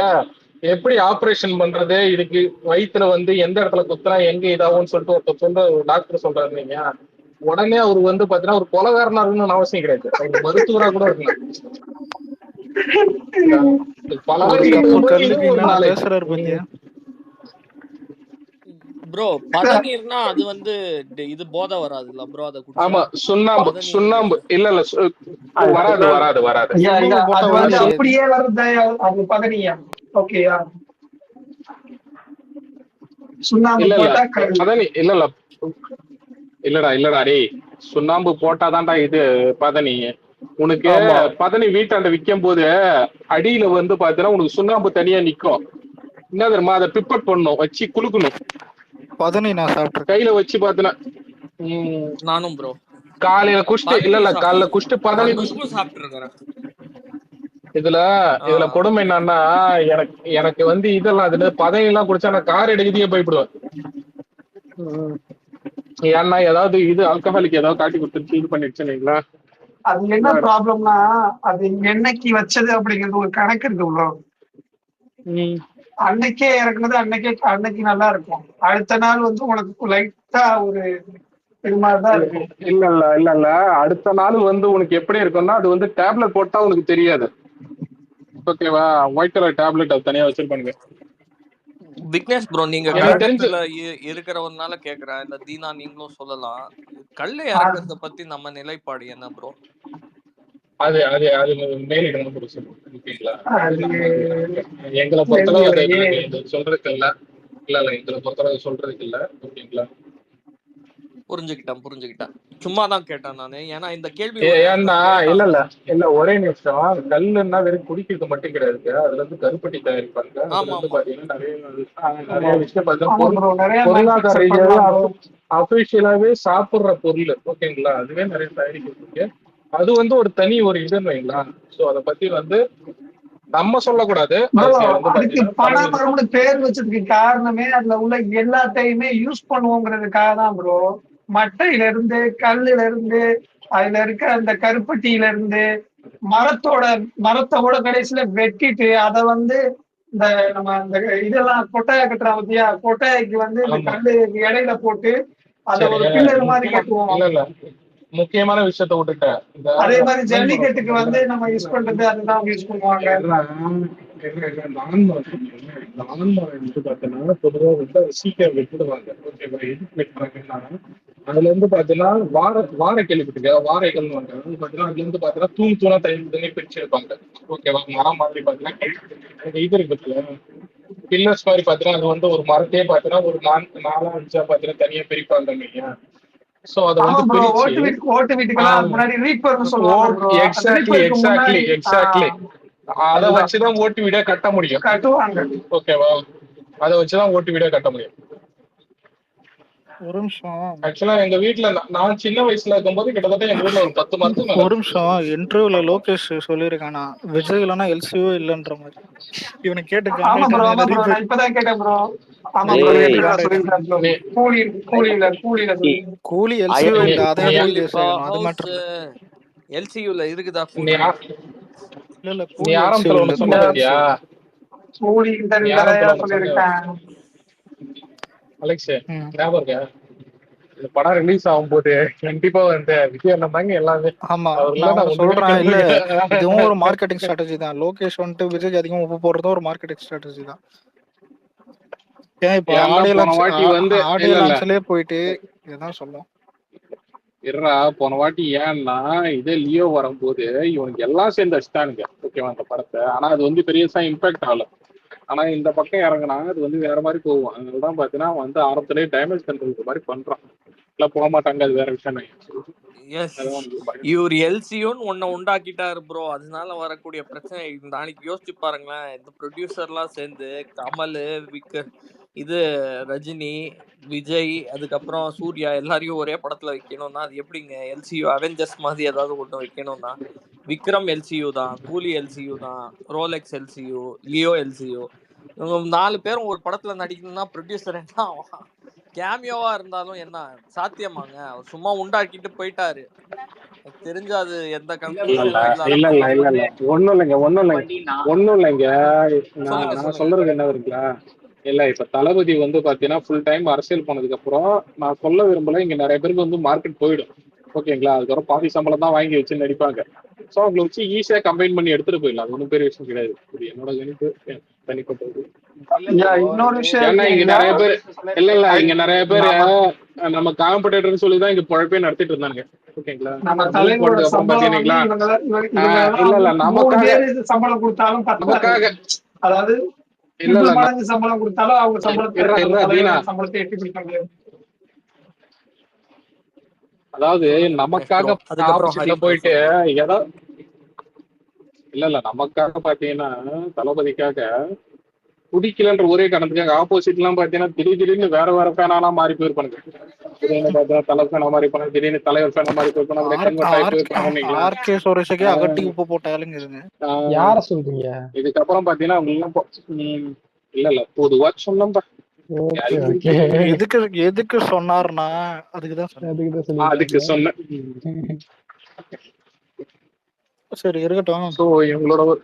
எப்படி ஆபரேஷன் பண்றது, இதுக்கு வயிற்றுல வந்து எந்த இடத்துல குத்துனா எங்க இதாகும்னு சொல்லிட்டு ஒரு டாக்டர் சொல்றாரு. நீங்க உடனே அவரு வந்து பாத்தீங்கன்னா ஒரு கொலகாரனா இருக்கணும்னு அவசியம் கிடையாது, அவர் மருத்துவரா கூட இருக்கலாம். ப்ரோ பதநீர்னா அது வந்து இது போதை வராதுல்ல ப்ரோ? அத குடிச்சா ஆமா, சுண்ணாம்பு இல்ல வராது. அப்படியே வருது அது பதனியா? ஓகேயா? சுண்ணாம்பு இல்லடா டேய், சுண்ணாம்பு போட்டாதான்டா இது பதனி. உனக்கு பதனி வீட்டாண்ட விற்கும் போது அடியில வந்து பாத்தீங்கன்னா உனக்கு சுண்ணாம்பு தனியா நிக்கும். என்ன தெரியுமா, அதை பிப்பட் பண்ணணும், வச்சு குலுக்கணும். பதனி நான் சாப்பிட்டேன் கையில வச்சு பாத்தீங்கன்னா. நானும் ப்ரோ காலையில குஷ்டு காலைல குஷ்டு பதனி சாப்பிட்டுருக்கேன். இதுல கொடுமை என்னன்னா, எனக்கு வந்து இதெல்லாம் அதுல பதவி எல்லாம் குடிச்சா நான் கார் எடுக்கிறதே பயப்படுவேன். ஏன்னா ஏதாவது இது ஆல்கஹாலிக் ஏதாவது காட்டி கொடுத்துருச்சு, இது பண்ணிடுச்சுங்களா. அது என்ன ப்ராப்ளம்னா, அது என்னைக்கு வச்சது அப்படிங்கிறது ஒரு கணக்கு இருக்கு ப்ரோ. அன்னைக்கே இறக்குனது அன்னைக்கு நல்லா இருக்கும், அடுத்த நாள் வந்து உனக்கு லைட்டா ஒரு இது மாதிரிதான் இருக்கும். இல்ல அடுத்த நாள் வந்து உனக்கு எப்படி இருக்கும்னா, அது வந்து டேப்லெட் போட்டா உனக்கு தெரியாது. ஓகேவா? ஒயிட் கலர் டேப்லெட் அது தனியா வச்சிருப்பானுங்க. விக்னேஷ் ப்ரோ, நீங்க இருக்கிறவனால கேக்குறேன், இந்த தீனா நீங்களும் சொல்லலாம், கல்லை இறக்குறத பத்தி நம்ம நிலைப்பாடு என்ன ப்ரோ? அது மேலிடம் ஓகேங்களா? எங்களை பொறுத்தளவு சொல்றதுக்கு இல்ல எங்களை பொறுத்தளவு சொல்றதுக்கு இல்ல. ஓகேங்களா? புரிஞ்சுக்கிட்டேன். சும்மாதான் கேட்டேன் நானு, ஏன்னா இந்த கேள்வி ஏன்னா இல்ல ஒரே நிமிஷம். கல்லுன்னா வெறும் குடிக்கிறது மட்டும் கிடையாது, அதுல இருந்து கருப்பட்டி தயாரிப்பாங்க. அதுல இருந்து பாத்தீங்கன்னா நிறைய விஷயம் பாத்தீங்கன்னா பொருளாதார ரீதியாவே அபிஷியலாவே சாப்பிடுற பொருள். ஓகேங்களா? அதுவே நிறைய தயாரிக்கிறது. அது வந்து ஒரு தனி ஒரு இதுன்னு வைங்களா. சோ அதை பத்தி வந்து நம்ம சொல்லக்கூடாது. பனைமரம்னு பேர் வச்சதுக்கு காரணமே அதுல உள்ள எல்லாத்தையுமே யூஸ் பண்ணுவோங்கிறதுக்காக தான் ப்ரோ. மட்டையில இருந்து, கல்லுல இருந்து, அதுல இருக்க அந்த கருப்பட்டியில இருந்து, மரத்தோட கடைசியில வெட்டிட்டு அதை வந்து இந்த நம்ம இந்த இதெல்லாம் கொட்டையா கட்டுறோம் பத்தியா, கொட்டைக்கு வந்து இந்த கல்லு இடையில போட்டு அதை ஒரு பில்லர் மாதிரி கட்டுவோம். முக்கியமான விஷயத்த விட்டுட்டேன். அதே மாதிரி ஜல்லிக்கட்டுக்கு வந்து நம்ம யூஸ் பண்றது அதுதான் யூஸ் பண்ணுவாங்க. பொதுவாக வந்து சீக்கிரம் வெட்டுடுவாங்க. அதுல இருந்து பாத்தீங்கன்னா வாரை கேள்விப்பட்டிருக்கா? வாரைகள் பாத்தீங்கன்னா அதுல இருந்து பாத்தீங்கன்னா தூணா தனி பிரிச்சு எடுப்பாங்க. ஓகேவா? மரம் மாதிரி பாத்தீங்கன்னா இது இருக்கு பத்தியா, பில்லர்ஸ் மாதிரி பாத்தீங்கன்னா அது வந்து ஒரு மரத்தையே பாத்தீங்கன்னா ஒரு 4-5 பாத்தீங்கன்னா தனியா பிரிப்பாங்க இல்லையா. சோ அத வந்து எக்ஸாக்ட்லி அத வச்சுதான் ஓட்டு வீடே கட்ட முடியும். ஓகேவா? அதை வச்சுதான் ஓட்டு வீடே கட்ட முடியும். ஒரு நிமிஷம் ஆக்சுவலா எங்க வீட்ல நான் சின்ன வயசுல இருக்கும்போது கிட்டத்தட்ட எங்க வீட்ல ஒரு 10 மரத்துக்கு மேல ஒரு நிமிஷம் இன்டர்வியூல லோகேஷ் சொல்லியிருக்கானா விஜய் இல்லைன்னா எல்சிஓ இல்லைன்ற மாதிரி. இவனை கேட்டு ஆமா ப்ரோ ஆமா ப்ரோ காண்டாயிட்டாங்க. நான் இப்பதான் கேட்டேன் ப்ரோ. ஆமா ப்ரோ டேய் இன்டர்வியூல சொல்லியிருக்காரு ப்ரோ. நீ- கூலியில நீ சொல்லி கூலி எல்சிஓ நீ- இல்ல, அதே நீ- போய் கூலி கேஸ் ஆகணும். அது ஹவுஸ் மேட்டர் இல்ல. எல்சியூல இருக்குதா நீ கூலி? ஆ- இல்ல நீ கூலி எல்சிஓ ஆரம்பத்துல இல்ல, ஒண்ணு சொன்ன கூலி பாத்தியா? எல்சிஓ. கூலி நீ இன்டர்வியூல ஆரம்பத்துல ஒண்ணு சொன்ன சொல்லியிருக்கேன். அலெக்ஸ், ம். ஞாபகம் இருக்கா? இந்த படம் ரிலீஸ் ஆகும்போது கண்டிப்பா வந்து விஜய் அண்ணன் தாங்க எல்லாமே. ஆமா அவர் இல்ல நான் நான் ஒண்ணு ஒண்ணுமே சொல்றேன். இல்ல இதுவும் ஒரு கிடையாது. மார்க்கெட்டிங் ஸ்ட்ராட்டஜி தான். லோகேஷ் வந்துட்டு விஜய்க்கு அதிகமா உப்பு போடுறதும் ஒரு மார்க்கெட்டிங் ஸ்ட்ராட்டஜி தான். ஏன் இப்போ ஏன்னா ஆடியோ போன லான்ச் வாட்டி வந்து ஆடியோ இல்ல இல்ல லான்ச்லயே போயிட்டு இதான் சொல்லும். இருறா, போன வாட்டி ஏன்னா இதே லியோ வரும்போது இவனுக்கு எல்லாம் சேர்ந்து அடிச்சிட்டானுங்க ஓகேவா அந்த படத்தை. ஆனா அது வந்து பெரியசா இம்பாக்ட் ஆகல. ஆனா இந்த பக்கம் இறங்குனாங்க, அது வந்து வேற மாதிரி போகும். அதனாலதான் பாத்தீங்கன்னா வந்து ஆரம்பத்திலேயே டேமேஜ் கண்ட்ரோல் மாதிரி பண்றான். இல்ல போக மாட்டாங்க, அது வேற விஷயம். எஸ், அதான் வந்து பயம். இவர் எல்சியூன்னு ஒன்ன உண்டாக்கிட்டாரு ப்ரோ. அதனால வரக்கூடிய பிரச்சனை நாளைக்கு யோசிச்சு பாருங்களேன். இந்த ப்ரொடியூசர்லாம் சேர்ந்து கமல், விக்க இது ரஜினி, விஜய், அதுக்கப்புறம் சூர்யா எல்லாரையும் ஒரே படத்துல வைக்கணும்னா அது எப்படிங்க? எல்சியூ அவெஞ்சர்ஸ் மாதிரி ஏதாவது ஒன்று வைக்கணும்னா விக்ரம் எல்சியூ தான், கூலி எல்சியூ தான், ரோலெக்ஸ் எல்சியூ, லியோ எல்சியூ. இவங்க 4 பேரும் ஒரு படத்துல நடிக்கணும்னா ப்ரொடியூசர் என்ன ஆவான்? கேமியோவா இருந்தாலும் என்ன சாத்தியமாங்க? அவர் சும்மா உண்டாக்கிட்டு போயிட்டாரு. எனக்கு தெரிஞ்சு அது எந்த இல்ல ப்ரோ இல்ல கன்க்ளூஷனும் இல்லாத இல்ல இல்ல படம். இல்ல இல்ல ஒண்ணும் இல்லைங்க, ஒண்ணும் இல்லைங்க, பண்ணி நான் ஒண்ணும் இல்லைங்க. சொல்லுங்க நான் சொல்லுங்க. சொல்றது என்ன இருக்குங்களா? இல்ல இப்ப தளபதி வந்து பாத்தீங்கன்னா ஃபுல் டைம் அரசியல் போனதுக்கு அப்புறம் நான் சொல்ல விரும்பல, இங்க நிறைய பேருக்கு வந்து மார்க்கெட் போயிடும் ஓகேங்களா. அதுக்கப்புறம் பாதி சம்பளம் தான் வாங்கி வச்சு நடிப்பாங்க. ஸோ அவங்களை வச்சு ஈஸியா கம்பைன் பண்ணி எடுத்துட்டு போயிடலாம். அது ஒன்றும் பெரிய விஷயம் கிடையாது. இது என்னோட கணிப்பு, தனிப்பட்டது. இல்ல ப்ரோ இன்னொரு இது விஷயம் ஏன்னா இங்க இருக்குங்க. நிறைய பேர் இல்ல இல்ல இங்க நிறைய பேர் நம்ம நம்ம காம்படேட்டர்னு சொல்லி தான் இங்க பொழப்பே நடத்திட்டு இருந்தாங்க ஓகேங்களா. நம்ம மூவ் தலைவரோட போனதுக்கு அப்புறம் சம்பளம் வந்து பாத்தீங்கன்னா இவங்க இல்ல இல்ல 3 நமக்காக பேர் சம்பளம் கொடுத்தாலும் பத்தாது. நமக்காக அதாவது இல்ல இல்ல 3 மடங்கு சம்பளம் கொடுத்தாலும் அவங்க சம்பளத்தை இருடா நம்ம இருடா தீனா, தலைவரோட சம்பளத்தை எட்டி பிடிக்க முடியாது. அதாவது சொல்லுங்க விக்னேஷ் ப்ரோ. நமக்காக அதுக்கப்புறம் ஆப்போசிட்ல ஹரி ப்ரோ போயிட்டு சொல்லுங்க. ஏதோ இல்ல இல்ல நமக்காக பாத்தீங்கன்னா தளபதிக்காக குடிக்கலன்ற ஒரே காரணத்துக்காக ஆப்போசிட் எல்லாம் பாத்தீங்கன்னா திடீர்னு வேற வேற ஃபேனாலாம் மாறி போயிருப்பானுங்க. திடீர்னு பார்த்தா தலை ஃபேனா மாறி இருப்பாங்க, திடீர்னு தலைவர் ஃபேனா மாறி போயிருப்பாங்க, அப்படியே கன்வெர்ட் ஆகி போயிருப்பாங்க. ஆர்கே சுரேஷுக்கே அகட்டி உப்பு போட்ட ஆளுங்க இதுங்க. யார சொல்றீங்க? இதுக்கப்புறம் பாத்தீங்கன்னா அவங்க எல்லாம் இல்ல இல்ல பொதுவா சொன்னோம்பா. ஓகே யாருக்கு ஓகே, எதுக்கு எதுக்கு சொன்னாருன்னா அதுக்குதான் சொன்னேன். அதுக்குதான் அதுக்கு சொல்லிருக்காங்க. சொன்னேன். சரி இருக்கட்டும். சோ இவங்களோட ஒரு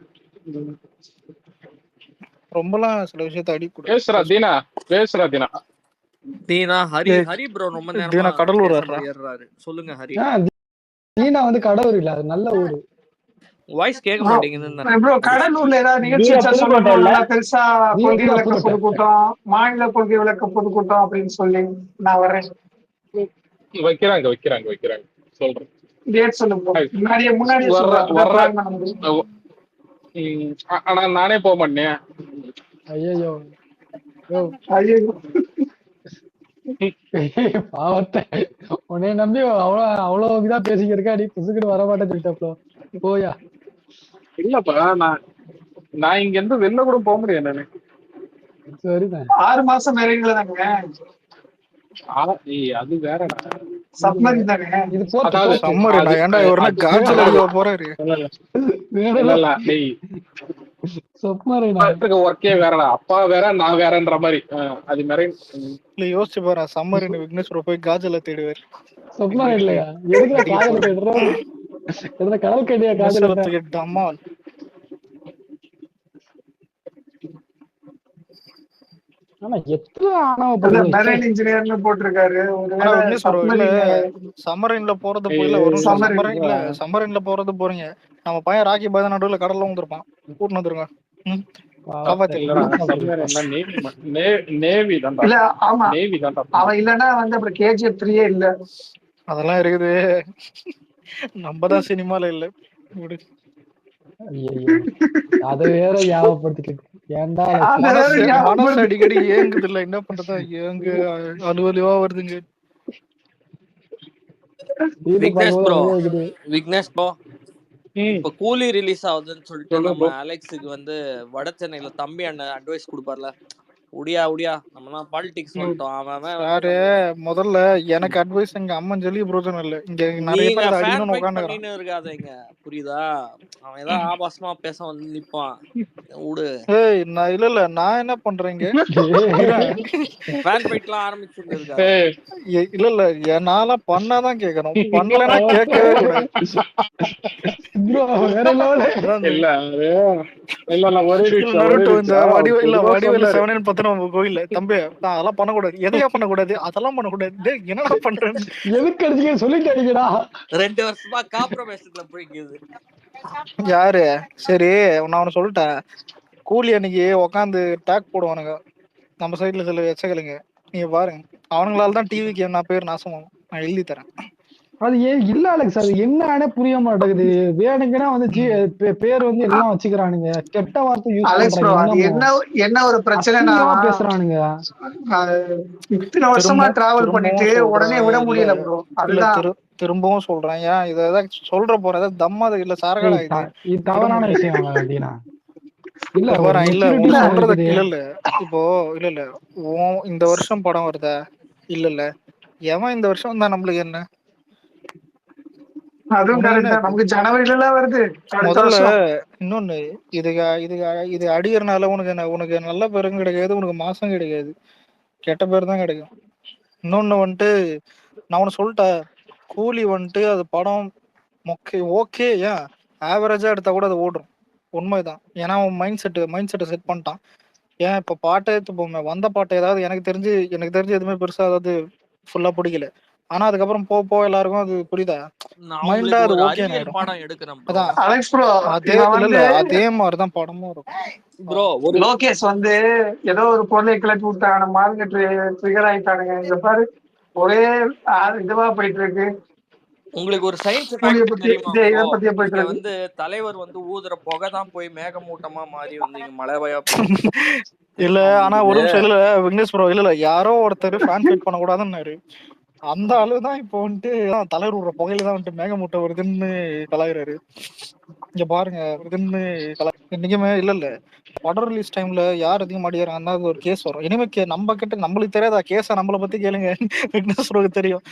ரொம்பலாம் சில விஷயத்த பேசுறா அடிக்கூடாது. தீனா, பேசுறா தீனா. தீனா ஹரி ப்ரோ ரொம்ப நேரமா தீனா கடலூர் பேசாம ஏறுறாரு. சொல்லுங்க ஹரி. தீனா வந்து கடவுள் இல்ல, அது நல்ல ஊரு. வாய்ஸ் கேட்க மாட்டேங்குதுன்னு ப்ரோ கடலூர்ல ஏதாவது நிகழ்ச்சி தீனா வச்சா புதுக்கோட்டை சொல்லுங்க. இல்ல? நல்லா பெருசா கொள்கை தீனா விளக்க புதுக்கோட்டை. பொதுக்கூட்டம், மாநில கொள்கை விளக்க பொதுக்கூட்டம் அப்படின்னு சொல்லி நான் வர்றேன். வைக்கிறாங்க வைக்கிறாங்க வைக்கிறாங்க சொல்றேன். டேட் சொல்லுங்க. முன்னாடியே வர்ற சொல்றேன். அப்பதான் வர்ற plan பண்ண முடியும். ஆனா நானே போக மாட்டேன். ஐயோ ஐயோ பாவத்தை உன்னை நம்பி அவ்வளவு இதா பேசிக்கிருக்கா, நீ புசுக்கிட்டு வர மாட்டேன்னு சொல்லிட்டாப்ல. போயா. இல்லப்பா, நான் இங்க இருந்து வெளில கூட போக முடியாது நானு. சரிதான். 6 மாசம் மேரேஜ்ல தாங்க. அது வேறடா. சப்மரின் தானே. இது போர்ட் அதாவது போர்ட். சம்மர் ஏன்டா இவருன்னா காஜல் அடிக்க போறாரு. இல்ல இல்ல டேய், சப்மரைனா ஒர்க்கே வேறடா. அப்பா வேற நான் வேறன்ற மாதிரி. அது மாதிரி இல்ல யோசிச்சு பாரு, சம்மரின் விக்னேஷ் போய் காஜல தேடுவாரு. சப்மரைன் இல்லையா? எதுக்குல காதல தேடுற? எதுல கடல் கட்டியா காதல? டமால் ஆனா எத்தனை ஆணவ மெரைன் படுகொலை. இன்ஜினியர்னு போட்டிருக்காரு. ஆனா ஒருவேளை விக்னேஷ் ப்ரோ இல்ல சம்மரின்ல போறது போயில ஒரு நிமிஷம். சம்மரின்ல போறது போறீங்க. நம்ம பையன் ராக்கி பாய் நடுவுல கடல்ல வந்துருப்பான். கூட்டினு வந்துருங்க. நேவி தான். இல்ல ஆமா நேவி தான். அவன் இல்லன்னா வந்து அப்புறம் KGF 3 இல்ல. அதெல்லாம் இருக்குது. நம்மதான் சினிமால இல்ல. அத வேற ஞாபகப்படுத்திக்கிட்டு ஏன்டா மனசு அடிக்கடி ஏங்குது இல்ல, என்ன பண்றதா ஏங்கு அலுவலிவா வருதுங்க. விக்னேஷ் ப்ரோ இப்ப கூலி ரிலீஸ் ஆகுதுன்னு சொல்லிட்டு நம்ம அலெக்ஸுக்கு வந்து வட சென்னையில தம்பி அண்ணன் அட்வைஸ் கொடுப்பார்ல, உடியா உடியா நம்மலாம் பாலிடிக்ஸ் வந்துட்டோம். அவன் சாரு முதல்ல எனக்கு அட்வைஸ் இங்க அம்மன் சொல்லி பிரோஜனம் இல்ல. இங்க நிறைய நீங்க பேர் இதை ஃபேன் அடிக்கணும்னு ஃபைட் உட்காந்துக்கிறான். பண்ணின்னு இருக்காதீங்க, புரியுதா? அவன் ஏதாவது ஆபாசமா பேச வந்து நிப்பான், விடு. ஏய் நான் இல்ல நான் என்ன பண்றேங்க ஃபேன் ஃபைட்லாம் ஆரம்பிச்சுட்டு இருக்காரு. இல்ல நான்லாம் பண்ணாதான் கேட்கணும், பண்ணலன்னா கேட்கவே கூடாது. ப்ரோ வேற லெவல். இல்ல இல்ல ஒரே நிமிஷம் நருட்டோ இந்த பொதுவா வடிவேலு சொன்னாரு. செவனேன்னு பத்தின கோயில்ல தம்பி நான் அதெல்லாம் பண்ணக்கூடாது, எதையா பண்ணக்கூடாது, அதெல்லாம் பண்ணக்கூடாது. டேய் என்னடா பண்றேன், எதுக்கு அடிச்சீங்க சொல்லிட்டு அடிக்கடா. 2 வருஷமா காம்ப்ரமைஸ்ல போய்க்குது. யாரு சரி நான் அவனை சொல்லிட்டேன். கூலி அன்னைக்கு உக்காந்து டேக் போடுவானுங்க நம்ம சைட்ல சில எச்சகலுங்க, நீங்க பாருங்க. அவனுங்களால தான் டிவிக்கு நான் பேர் நாசமாகும், நான் எழுதி தரேன். அது ஏன் இல்ல அலெக்ஸ், அது என்னன்னே புரிய மாட்டேங்குது. வேணுங்கன்னா வந்து பேர் வந்து எல்லாம் வச்சுக்கிறானுங்க, கெட்ட வார்த்தை யூஸ் அலெக்ஸ் ப்ரோ, அது பண்றாங்க, என்ன ஒரு பிரச்சனைனா பேசுறானுங்க. இத்தனை வருஷமா டிராவல் பண்ணிட்டு உடனே விட முடியல ப்ரோ. அதுதான் திரும்பவும் சொல்றேன். ஏன் இதை ஏதாவது சொல்ற போற ஏதாவது தம்மாது இல்ல சரகடா இது தவறான விஷயம் அப்படின்னா இல்ல இல்ல சொல்றது இல்ல இப்போ இல்ல இந்த வருஷம் படம் வருதா இல்ல எவன் இந்த வருஷம் தான் நம்மளுக்கு என்ன நமக்கு ஜனவரில வருது. முதல்ல இன்னொன்னு இது அடிக்கிறனால உனக்கு நல்ல பேரும் கிடைக்காது, உனக்கு மாசம் கிடைக்காது, கெட்ட பேர் தான் கிடைக்கும். இன்னொன்னு வந்துட்டு நான் உனக்கு சொல்லிட்டேன், கூலி வந்துட்டு அது படம் ஓகே ஏன் ஆவரேஜா எடுத்தா கூட அது ஓடும், உண்மைதான். ஏன்னா அவன் மைண்ட் செட்டை செட் பண்ணிட்டான். ஏன் இப்ப பாட்டே வந்த பாட்டு ஏதாவது எனக்கு தெரிஞ்சு எதுவுமே பெருசா அதாவது ஃபுல்லா பிடிக்கல. ஆனா அதுக்கப்புறம் போ எல்லாருக்கும் அது புரியுதா, மைண்டா அது ஓகே அதே மாதிரிதான் படமும் இருக்கும். லோகேஷ் வந்து ஏதோ ஒரு பொருளை கிளப்பி விட்டாங்க, மார்க்கெட் ட்ரிகர் ஆயிட்டானுங்க. இந்த பாரு ஒரே இதுவா போயிட்டு இருக்கு. உங்களுக்கு ஒரு சயின்ஸ் தெரியுமா? இங்க வந்து தலைவர் வந்து ஊதுற புகை தான் போய் மேகமூட்டமா மாறி வந்து இங்க மழை பெய்ய இல்ல. ஆனா ஒரு நிமிஷம் இல்ல விக்னேஷ் ப்ரோ, இல்ல யாரோ ஒருத்தர் ஃபேன் ஃபைட் பண்ண கூடாதுன்னாரு, அந்த அளவுதான் இப்போ வந்துட்டு தலைவர் விடுற புகையில தான் வந்துட்டு மேகமூட்டம் வருதுன்னு கலாயிறாரு. இங்க பாருங்க வருதுன்னு இன்னைக்குமே இல்ல படம் ரிலீஸ் டைம்ல யார் அதிகம் அடிக்கிறாங்கன்னா அது ஒரு கேஸ் வரும். இனிமே நம்ம கிட்ட நம்மளுக்கு தெரியாதா கேஸ நம்மளை பத்தி கேளுங்க, விக்னேஷ் ப்ரோக்கு தெரியும்.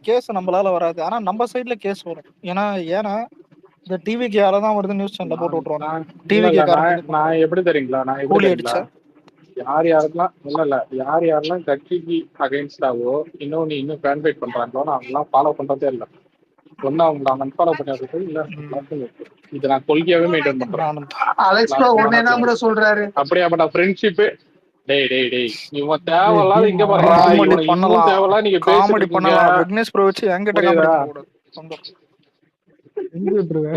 கேஸ் நம்மளால வராது, ஆனா நம்ம சைட்ல கேஸ் வரும். ஏன்னா இந்த டிவிக்கு யாரதான் வருது நியூஸ் சேனல்ல போட்டு விட்டுருவாங்க. டிவிக்கு நான் எப்படி தெரியுங்களா, நான் எப்படி தெரியுங்களா, யார் யாரெல்லாம் கட்சிக்கு அகைன்ஸ்டாவோ இன்னும் ஃபேன் ஃபைட் பண்றாங்களோ அவங்கலாம் ஃபாலோ பண்றதே இல்லை. ஒன்னு அவங்க அன்ஃபாலோ பண்ணிடுறது இல்ல, இது நான் கொள்கையாவே மெயின்டைன் பண்றேன். அப்படியாப்பட்ட ஃப்ரெண்ட்ஷிப் டேய் இவன் தேவையில்லாத இங்க தேவையில்லாம் நீங்க காமெடி பண்ணலாம். விக்னேஷ் ப்ரோ வச்சு என்கிட்ட காமெடி பண்ணக்கூடாது.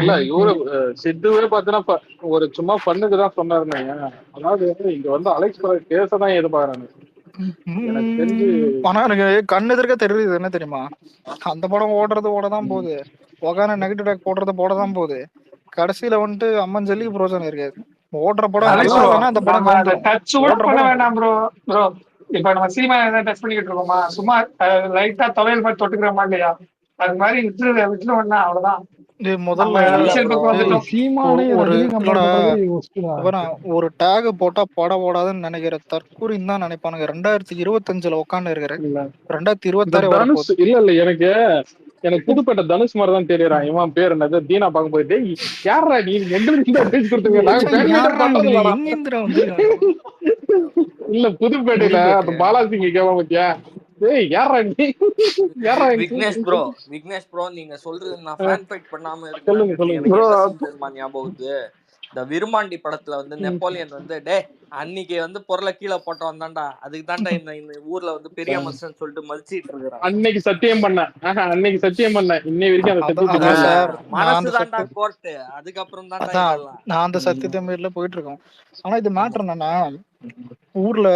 இல்ல இவரு சித்துவே பாத்தீங்கன்னா ஒரு சும்மா பண்ணுக்குதான் சொன்னாருன்னு. அதாவது இங்க வந்து அலெக்ஸ் கேஸதான் எதிர்பார்க்கறாங்க. ஆனா எனக்கு கண்ணு எதிர்க்க தெரியுது என்ன தெரியுமா, அந்த படம் ஓடதான் போகுது, உக்கான நெகட்டிவ் டாக் போடதான் போகுது. கடைசியில வந்துட்டு அம்மன் சொல்லி பிரோஜனம் இருக்காது. ஓடுற படம் அந்த படம் பண்ண வேண்டாம் ப்ரோ. ப்ரோ இப்ப நம்ம சினிமா டச் பண்ணிக்கிட்டு இருக்கோமா, சும்மா லைட்டா தொலைல் மாதிரி தொட்டுக்கிறோமா இல்லையா, அது மாதிரி விட்டுருவோம்னா அவ்வளவுதான். ஒரு டேக் போட்டா படம் ஓடாதுன்னு நினைக்கிற தற்கூரின்னு தான் நினைப்பானுங்க. 2025 உட்காந்து இருக்கிறேன், 2026 இல்ல எனக்கு புதுப்பேட்டை தனுஷ் மாதிரி தான் தெரியறான். இவன் பேர் என்னது தீனா பார்க்க போயிட்டு யாரா நீ இல்ல புதுப்பேட்டையில பாலாசிங்க கேவா பத்தியா விக்னேஷ் ப்ரோ நீங்க சொல்றது நான் ஃபேன் ஃபைட் பண்ணாம இருக்கேன் ஞாபகத்து. இந்த விருமாண்டி படத்துல வந்து நெப்போலியன் வந்து அன்னைக்கு வந்து பொருளை கீழே போட்டு வந்தான்டா, அதுக்கு தான்டா இந்த ஊர்ல வந்து பெரிய மனுஷன் சொல்லிட்டு மதிச்சிட்டு இருக்கிறான். அன்னைக்கு சத்தியம் பண்ண இன்னை வரைக்கும் மனசு தான்டா கோர்ட்டு, அதுக்கப்புறம் தான்டா நான் அந்த சத்தியத்தை மீறல போயிட்டு இருக்கோம். ஆனா இது மேட்டர் என்னன்னா, ஊர்ல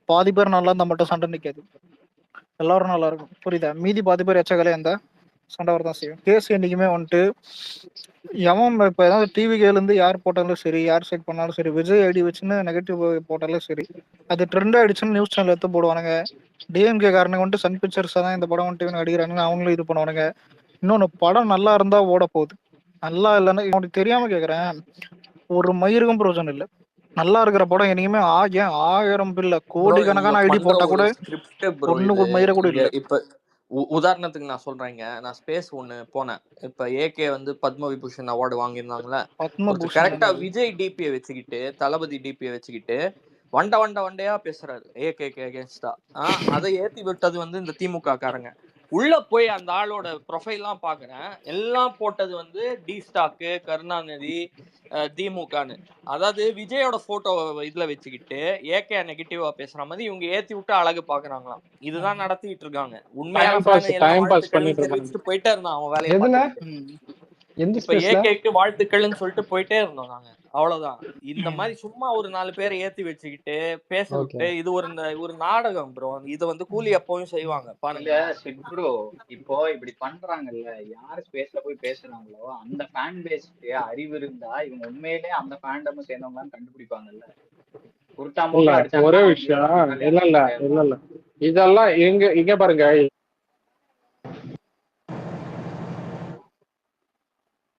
பாதி பேர் நல்லா இருந்தா மட்டும் சண்டை நிக்காது, எல்லாரும் நல்லா இருக்கும், புரியுதா? மீதி பாதி பேர் எச்சகலையா இருந்தா சண்டை வரதான் செய்யும். கேஸ் என்னைக்குமே வந்துட்டு எவன் இப்ப ஏதாவது டிவி கேலேருந்து யார் போட்டாலும் சரி, யார் செட் பண்ணாலும் சரி, விஜய் ஐடி வச்சுன்னு நெகட்டிவ் போட்டாலும் சரி, அது ட்ரெண்ட் ஆயிடுச்சுன்னு நியூஸ் சேனல் எடுத்து போடுவானுங்க. டிஎம்கே காரனுங்க வந்துட்டு சன் பிக்சர்ஸ் தான் இந்த படம் வந்துட்டு அடிக்கிறானுங்க, அவங்களும் இது பண்ணுவானுங்க. இன்னொன்னு படம் நல்லா இருந்தா ஓட போகுது, நல்லா இல்லைன்னா உனக்கு தெரியாம கேக்குறேன், ஒரு மயிருக்கும் பிரோஜனம் இல்லை. நல்லா இருக்கிற படம் இனிமே ஏன் 1000 இல்ல ப்ரோ கோடிக்கணக்கான ஐடி பண்ற போட்டா கூட ஒரு ஸ்கிரிப்ட் ப்ரோ ஒண்ணு இது. மயிர கூட இங்க இல்ல. இப்ப உதாரணத்துக்கு நான் சொல்றேங்க, நான் ஸ்பேஸ் ஒண்ணு போனேன். இப்ப ஏகே வந்து பத்ம விபூஷன் அவார்டு வாங்கியிருந்தாங்களே, ஒருத்தர் பத்மபூஷன் கரெக்டா விஜய் டிபியை வச்சுக்கிட்டு, தளபதி டிபியை வச்சுக்கிட்டு வண்டையா பேசுறாரு ஏகே அகேன்ஸ்டா. அதை ஏத்தி விட்டது வந்து இந்த திமுக காரங்க. உள்ள போய் அந்த ஆளோட ப்ரொஃபைல்லாம் பாக்குறேன், எல்லாம் போட்டது வந்து டி ஸ்டாக்கு, கருணாநிதி, திமுகன்னு. அதாவது விஜயோட போட்டோ இதுல வச்சுக்கிட்டு ஏகே நெகட்டிவா பேசுற மாதிரி இவங்க ஏத்தி விட்டு அழகு பாக்குறாங்களாம். இதுதான் நடத்திட்டு இருக்காங்க. உண்மையான ஃபேன் எல்லாம் வாழ்த்துக்கள்னு தெரிவிச்சுட்டு போயிட்டே இருந்தான் அவன் வேலையை பார்த்துட்டு. இப்ப ஏகேக்கு வாழ்த்துக்கள்னு சொல்லிட்டு போயிட்டே இருந்தோம் நாங்க, அவ்வளவுதான். இந்த மாதிரி சும்மா ஒரு 4 பேரை ஏத்தி வச்சுக்கிட்டு பேச விட்டு இது ஒரு நாடகம் ப்ரோ. இது வந்து கூலி அப்பவும் செய்வாங்க பாருங்க. ப்ரோ இப்போ இப்படி பண்றாங்கல்ல, யாரு ஸ்பேஸ்ல போய் பேசுறாங்களோ அந்த ஃபேன் பேஸ்க்கு அறிவு இருந்தா இவங்க உண்மையிலே அந்த ஃபேண்டம் சேர்ந்தவங்களான்னு கண்டுபிடிப்பாங்கல்ல. ஒரே விஷயம் இல்ல இதெல்லாம் இங்க பாருங்க.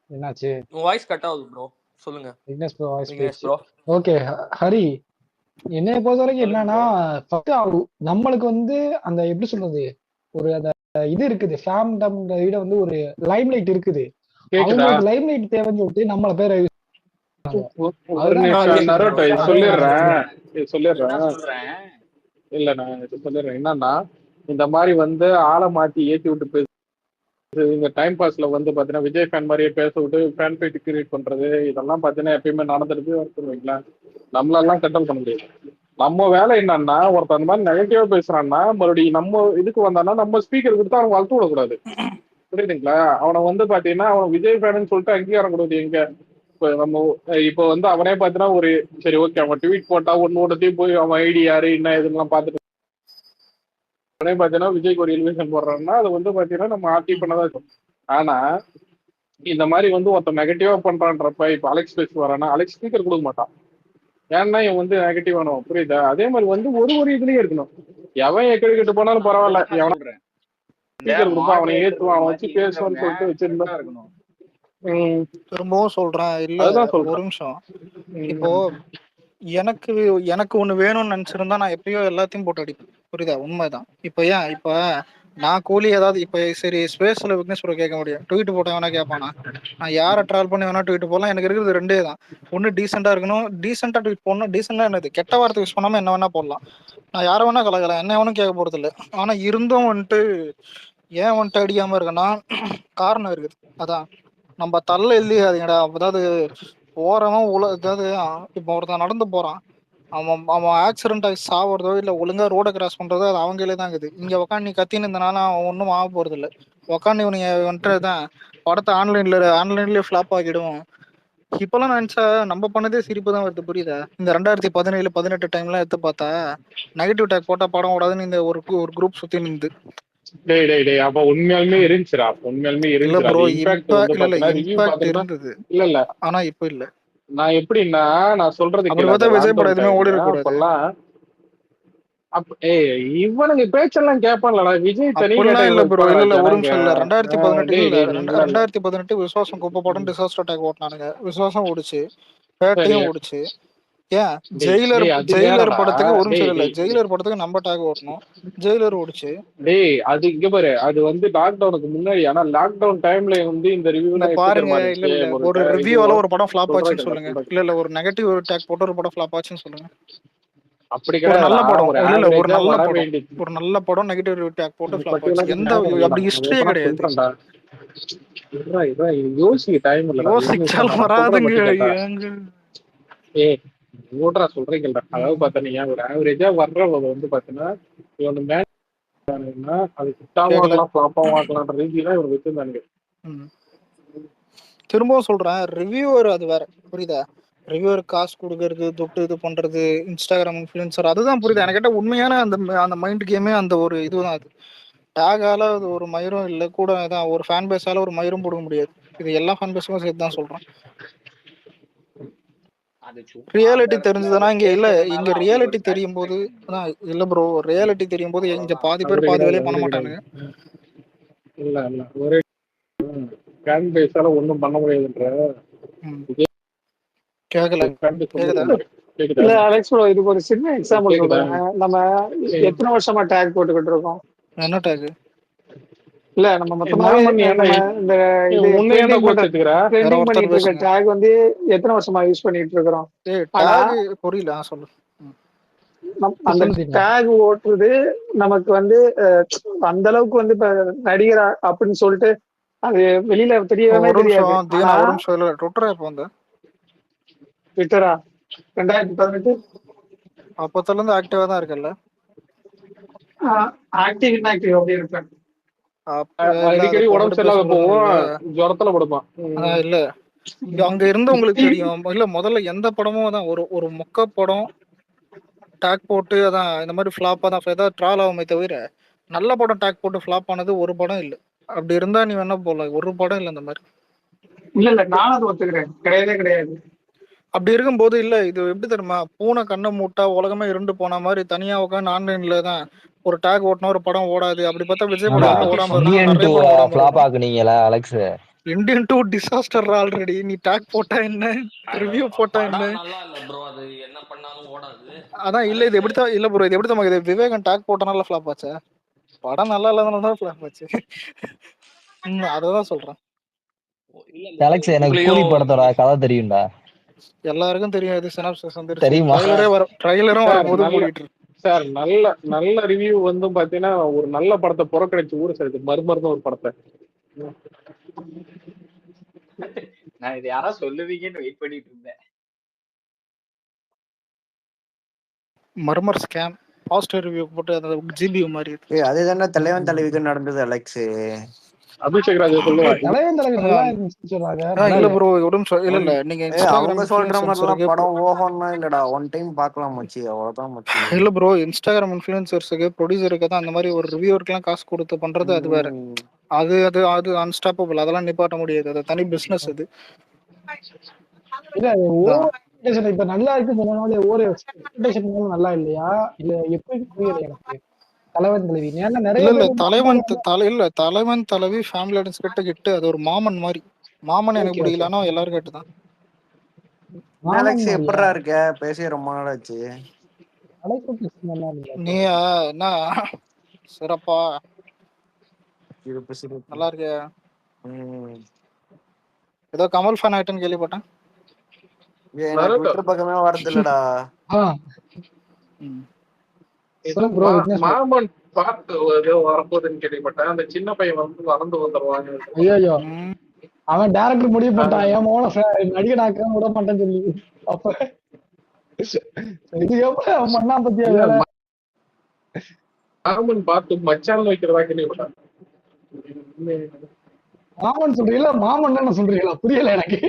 என்னாச்சு? வாய்ஸ் கட் ஆகுது ப்ரோ, சொல்லுங்க. Vignesh bro voice bro. Okay Hari, என்னைய பொறுத்த வரைக்கும் என்னன்னா, நம்மளுக்கு வந்து அந்த எப்படி சொல்றது, ஒரு அந்த இது இருக்குது, ஃபேண்டம் விட வந்து ஒரு லைம் லைட் இருக்குது. அவங்களுக்கு லைம் லைட் தேவைன்னு சொல்லிட்டு நம்மள பேரை சொல்லிடுறேன். இல்ல நான் சொல்லிடுறேன். என்னன்னா இந்த மாதிரி வந்து ஆளை மாத்தி ஏத்தி விட்டு பேசு, இந்த டைம் பாஸ்ல வந்து பாத்தீங்கன்னா விஜய் ஃபேன் மாதிரியே பேச விட்டு ஃபேன் பேஜ் கிரியேட் பண்றது, இதெல்லாம் பாத்தீங்கன்னா எப்பயுமே நடந்துட்டு வைங்களேன். நம்மளெல்லாம் கண்ட்ரோல் பண்ண முடியாது. நம்ம வேலை என்னன்னா, ஒருத்தர் அந்த மாதிரி நெகட்டிவா பேசுறான்னா மறுபடியும் நம்ம இதுக்கு வந்தானா நம்ம ஸ்பீக்கர் கொடுத்து அவன் வளர்த்து விடக்கூடாது. புரியுதுங்களா? அவனை வந்து பாத்தீங்கன்னா அவன் விஜய் ஃபேன் சொல்லிட்டு அங்கீகாரம் கொடுக்குது. எங்க இப்ப நம்ம இப்ப வந்து அவனே பாத்தீங்கன்னா ஒரு சரி ஓகே அவன் ட்வீட் போட்டா ஒன்னோடத்தையும் போய் அவன் ஐடி யாரு என்ன இதெல்லாம் பார்த்துட்டு அவனே பாத்தீங்கன்னா விஜய்க்கு ஒரு எலிவேஷன் போடுறான்னா அது வந்து பாத்தீங்கன்னா நம்ம ஆர்டி பண்ணதான் இருக்கும். ஆனா இந்த மாதிரி வந்து ஒருத்தன் நெகட்டிவா பண்றான்றப்ப இப்ப அலெக்ஸ் பேசி வரானா அலெக்ஸ் ஸ்பீக்கர் கொடுக்க மாட்டான். ஏன்னா இவன் வந்து நெகட்டிவ் ஆனவன். புரியுதா? அதே மாதிரி வந்து ஒரு இதுலயே இருக்கணும். எவன் எக்கடி கெட்டு போனாலும் பரவாயில்ல, எவன் ஸ்பீக்கர் கொடுப்பான் அவனை ஏற்றுவான் அவன் வச்சு பேசுவான்னு சொல்லிட்டு வச்சிருந்தா. திரும்பவும் சொல்றேன் இல்ல, ஒரு நிமிஷம். இப்போ எனக்கு ஒண்ணு வேணும்னு நினைச்சிருந்தா நான் எப்பயோ எல்லாத்தையும் போட்டு அடிப்பேன். புரியுதா? உண்மைதான். இப்ப ஏன் இப்ப நான் கூலி ஏதாவது இப்ப சரி ஸ்பேஸ்ல விக்னேஸ் ப்ரோ கேட்க முடியும், ட்வீட் போட்ட வேணா கேட்பானா? நான் யாரை ட்ராவல் பண்ணி வேணா ட்வீட் போடலாம். எனக்கு இருக்கிறது ரெண்டே தான். ஒண்ணு டீசெண்டா இருக்கணும், டீசெண்டா ட்வீட் போடணும். டீசெண்டா என்னது, கெட்ட வார்த்தை யூஸ் பண்ணாம என்ன வேணா போடலாம். நான் யாரை வேணா கலக்கலாம், என்ன வேணும் கேட்க போறது இல்லை. ஆனா இருந்தும் வந்துட்டு ஏன் வந்துட்டு அடிக்காம இருக்கேன்னா காரணம் இருக்குது. அதான் நம்ம தள்ள இல்லையாதுங்கடா. அதாவது போறவன் அதாவது இப்போ ஒருத்தன் நடந்து போறான், அவன் ஆக்சிடென்ட் ஆகி சாவறதோ இல்ல ஒழுங்கா ரோட கிராஸ் பண்றதோ அது அவங்களே தான் இருக்குது. இங்க உக்காந்து நீ கத்தின்னு இருந்தனால அவன் ஒன்றும் ஆக போறது இல்லை. உக்காந்து இவனுங்க வந்துட்டுதான் படத்தை ஆன்லைன்லயே ஃபிளாப் ஆகிடுவோம். இப்பெல்லாம் நினைச்சா நம்ம பண்ணதே சிரிப்பு தான் வருது. புரியுதா? இந்த 2017, 18 டைம்லாம் எடுத்து பார்த்தா நெகட்டிவ் டேக் போட்டா படம் ஓடாதுன்னு இந்த ஒரு குரூப் சுத்தி நின்று அப்ப உண்மையாலுமே இருந்துச்சுடா. உண்மையாலுமே இருந்தது. இல்ல ஆனா இப்ப இல்ல. நான் எப்படின்னா நான் சொல்றது விஜய் படம் எதுவுமே ஓடி இருக்க இவனுங்க பேச்செல்லாம் கேட்பான்லடா. விஜய் தனி இல்ல ப்ரோ, இல்ல ஒரு நிமிஷம் இல்ல. 2018 விசுவாசம் குப்பை படம் டிசாஸ்டர் அட்டாக் ஓட்டினானுங்க, விசுவாசம் ஓடிச்சு, பேட்டையும் ஓடிச்சு. ஏன் ஜெயிலர் படத்துக்கு ஒரு நிமிஷம் இல்ல, ஜெயிலர் படத்துக்கு நம்ம டேக் ஓட்டணும், ஜெயிலர் ஓடிச்சு. அது இங்க பாரு, அது வந்து லாக்டவுனுக்கு முன்னாடி. ஆனா லாக்டவுன் டைம்ல வந்து இந்த ரிவ்யூ பாருங்க. இல்ல ஒரு ரிவ்யூவால ஒரு படம் ஃபிளாப் ஆச்சுன்னு சொல்லுங்க. இல்ல ஒரு நெகட்டிவ் டேக் போட்டு ஒரு படம் ஃபிளாப் ஆச்சுன்னு சொல்லுங்க. அப்படி ஒரு நல்ல படம் இல்ல, ஒரு நல்ல படம் நெகட்டிவ் டேக் போட்டு ஃபிளாப் ஆச்சு. எந்த அப்படி ஹிஸ்டரியே கிடையாது. யோசிக்க டைம் இல்ல, யோசிச்சால் வராதுங்க. ஓடுறா சொல்றீங்கல்ல. அதாவது பாத்தீங்கன்னா ஒரு ஆவரேஜா வர்றவங்க வந்து பாத்தீங்கன்னா இவனு அது கிட்டாமலாம் ஃபிளாப்பாவும் ஆக்கலான்ற ரீதியில இவங்க வச்சிருந்தாங்க. திரும்பவும் சொல்றேன், ரிவ்யூவர் அது வேற. புரியுதா? ரிவ்யூவர் காசு கொடுக்கறது, தொட்டு இது பண்றது, இன்ஸ்டாகிராம் இன்ஃப்ளூயன்சர், அதுதான் புரியுது. எனக்கு கேட்ட உண்மையான அந்த மைண்ட் கேமே அந்த ஒரு இதுதான். அது டேகால அது ஒரு மயிரும் இல்லை கூட தான், ஒரு ஃபேன் பேஸால ஒரு மயிரும் போட முடியாது. இது எல்லா ஃபேன் பேஸுக்கும் சேர்த்து தான் சொல்றேன். ரியாலிட்டி தெரிஞ்சதுன்னா இங்க இல்ல, இங்க ரியாலிட்டி தெரியும் போது இல்ல ப்ரோ, ரியாலிட்டி தெரியும் போது இங்க பாதி பேர் பாதி வேலையை பண்ண மாட்டானுங்க. இல்ல இல்ல ஒரே ஃபேன் பேஸால ஒண்ணும் பண்ண முடியாதுன்ற கேக்கல. கேக்குதா? இல்ல அலெக்ஸ் ப்ரோ, இதுக்கு ஒரு சின்ன எக்ஸாம்பிள் கேக்குதா? சொல்றேன். நம்ம எத்தனை வருஷமா டேக் போட்டுக்கிட்டு இருக்கோம்? என்ன டேக்? இல்ல நம்ம மொத்தமாவே மாமன் ஏன்டா நம்ம இந்த இது உன்னை ஏன்டா ட்ரெண்டிங் பண்ற கோச்சுக்கிற? வேற ட்ரெண்டிங் ஒருத்தர் பண்ணிட்டு இருக்க பேசுங்க. டேக் வந்து எத்தனை வருஷமா யூஸ் பண்ணிட்டு இருக்கிறோம். ஆனா டேக் புரியல, சொல்லு. அந்த சொல்லு தீபா. டேக் ஓட்டுறது நமக்கு வந்து அந்த அளவுக்கு வந்து இப்ப நடிகர் அப்படின்னு சொல்லிட்டு அது வெளியில தெரியவே ஒரு தெரியாது. நிமிஷம் தீனா, ஆனா ஒரு நிமிஷம். இல்ல ட்விட்டர் இப்போ வந்து ட்விட்டரா 2018 அப்பத்துல இருந்து ஆக்டிவா தான் இருக்குல்ல. ஆக்டிவ் இன்ஆக்டிவ் அப்படி இருப்பேன். அப்ப இல்ல, அதை அடிக்கடி உடம்பு கொண்டு போய் சரியில்லாத சொல்றதுன்னு போவோம், இல்ல. ஜுரத்துல படுப்பான். அதான் இல்ல, அங்க இருந்து உங்களுக்கு தெரியும் இல்ல. முதல்ல எந்த படமும் தான் ஒரு மொக்க படம் டேக் போட்டு அதான் இந்த மாதிரி ஃபிளாப்பா தான் ஏதாவது ட்ரால் ஆகுமே தவிர நல்ல படம் டேக் போட்டு ஃபிளாப் ஆனது ஒரு படம் இல்லை. அப்படி இருந்தா நீ வேணா போல, ஒரு படம் இல்லை இந்த மாதிரி. இல்ல நானும் அதை ஒத்துக்கிறேன், கிடையவே கிடையாது. அப்படி இருக்கும்போது இல்ல, இது எப்படி தெரியுமா, பூனை கண்ணை மூட்டா உலகமே இருண்டு போன மாதிரி தனியா உட்காந்து ஆன்லைன்ல தான் ஒரு டேக் ஓட்டினா ஒரு படம் ஓடாது. அப்படி பார்த்தா விஜய் படம் எப்படி ஓடாம இருக்கும்? இந்தியன் நிறைய டூ படம் ஓடாம ஃபிளாப் இருக்கும். ஆக்குனீங்களா Alex? Indian two disaster already. நீ டேக் போட்டா என்ன, ரிவ்யூ போட்டா என்ன? படம் நல்லா இல்ல ப்ரோ, அது என்ன பண்ணாலும் ஓடாது. அதான் இல்ல, இது எப்படித்தான் இல்ல ப்ரோ, இது எப்படி தான் இது விவேகன் டேக் போட்டனால ஃபிளாப் ஆச்சா? படம் நல்லா இல்லாதனால தான் ஃபிளாப் ஆச்சு. அததான் சொல்றேன். அலெக்ஸ், எனக்கு கூலி படத்தோட கதை தெரியும்டா. எல்லாருக்கும் தெரியும், இது சினாப்சிஸ் வந்துருச்சு. தெரியுமா? ட்ரைலரும் சார் வரும்போது நல்ல மூடிட்டு இருக்கு. சார் நல்ல ரிவ்யூ வந்து பாத்தீங்கன்னா ஒரு நல்ல படத்தை புறக்கணிச்சு ஊர் சேர்த்து மறுமருந்து ஒரு படத்தை. நான் இது யாரா சொல்லுவீங்கன்னு வெயிட் பண்ணிட்டு இருந்தேன். மர்மர் ஸ்கேம் பாசிட்டிவ் ரிவ்யூ போட்டு அந்த ஜிபி மாதிரி இருக்கு. அதுதானே தலைவன் தலைவிக்கு நடந்தது அலெக்ஸ். அபிஷேக் ராஜா சொல்லுவாங்க. தலைவன் தலைவி நல்லா இருந்துச்சு சொல்றாங்க. இல்ல ப்ரோ, இல்ல நீங்க அவங்க சொல்ற மாதிரி எல்லாம் இன்ஸ்டாகிராம் படம் ஓஹோன்னா இல்லடா, ஒன் டைம் பார்க்கலாம் மச்சி, அவ்வளவுதான் மச்சி. இல்ல ப்ரோ, இன்ஸ்டாகிராம் இன்ஃபுளுசர்ஸுக்கு ப்ரொடியூசருக்கு தான் அந்த மாதிரி ஒரு ரிவ்யூவருக்குலாம் காசு கொடுத்து பண்றது அது வேற. அது அது அது அன்ஸ்டாப்பபிள், அதெல்லாம் நிப்பாட்ட முடியாது, அது தனி பிசினஸ். அது இல்ல இப்ப நல்லா இருக்கு சொன்னாலே ஒரு எக்ஸ்பெக்டேஷன் நல்லா இல்லையா, இல்ல எப்படி புரியல எனக்கு. தலைவன் தலைவி நிறைய இல்ல தலைவன் தலைவி ஃபேமிலி ஆடியன்ஸ் கிட்ட கிட்டு அது ஒரு மாமன் மாதிரி. மாமன் எனக்கு பிடிக்கலன்னா எல்லாரும் கேட்டுதான். அலெக்ஸ் எப்படிடா இருக்க? பேசி ரொம்ப நாள் ஆச்சு. நீ என்ன சிறப்பா நல்லா இருக்க? ஏதோ கமல் ஃபேன் ஆயிட்டேன்னு கேள்விப்பட்டேன். ட்விட்டர் பக்கமே வரது இல்லடா. மாமன் பார்த்து வரப்போகுதுன்னு கேள்விப்பட்டேன். அந்த சின்ன பையன் வந்து வளர்ந்து வந்துருவாங்க. ஐயோ, அவன் டைரக்டர் முடிவு போட்டான் என் மோன நடிகை நாக்க விட மாட்டேன்னு சொல்லி. அப்ப இது அவன் மண்ணா பத்தியா வேலை. மாமன் பார்த்து மச்சான் வைக்கிறதா கேள்விப்பட்டான். மாமன் சொல்றீங்களா மாமன் சொல்றீங்களா புரியல எனக்கு.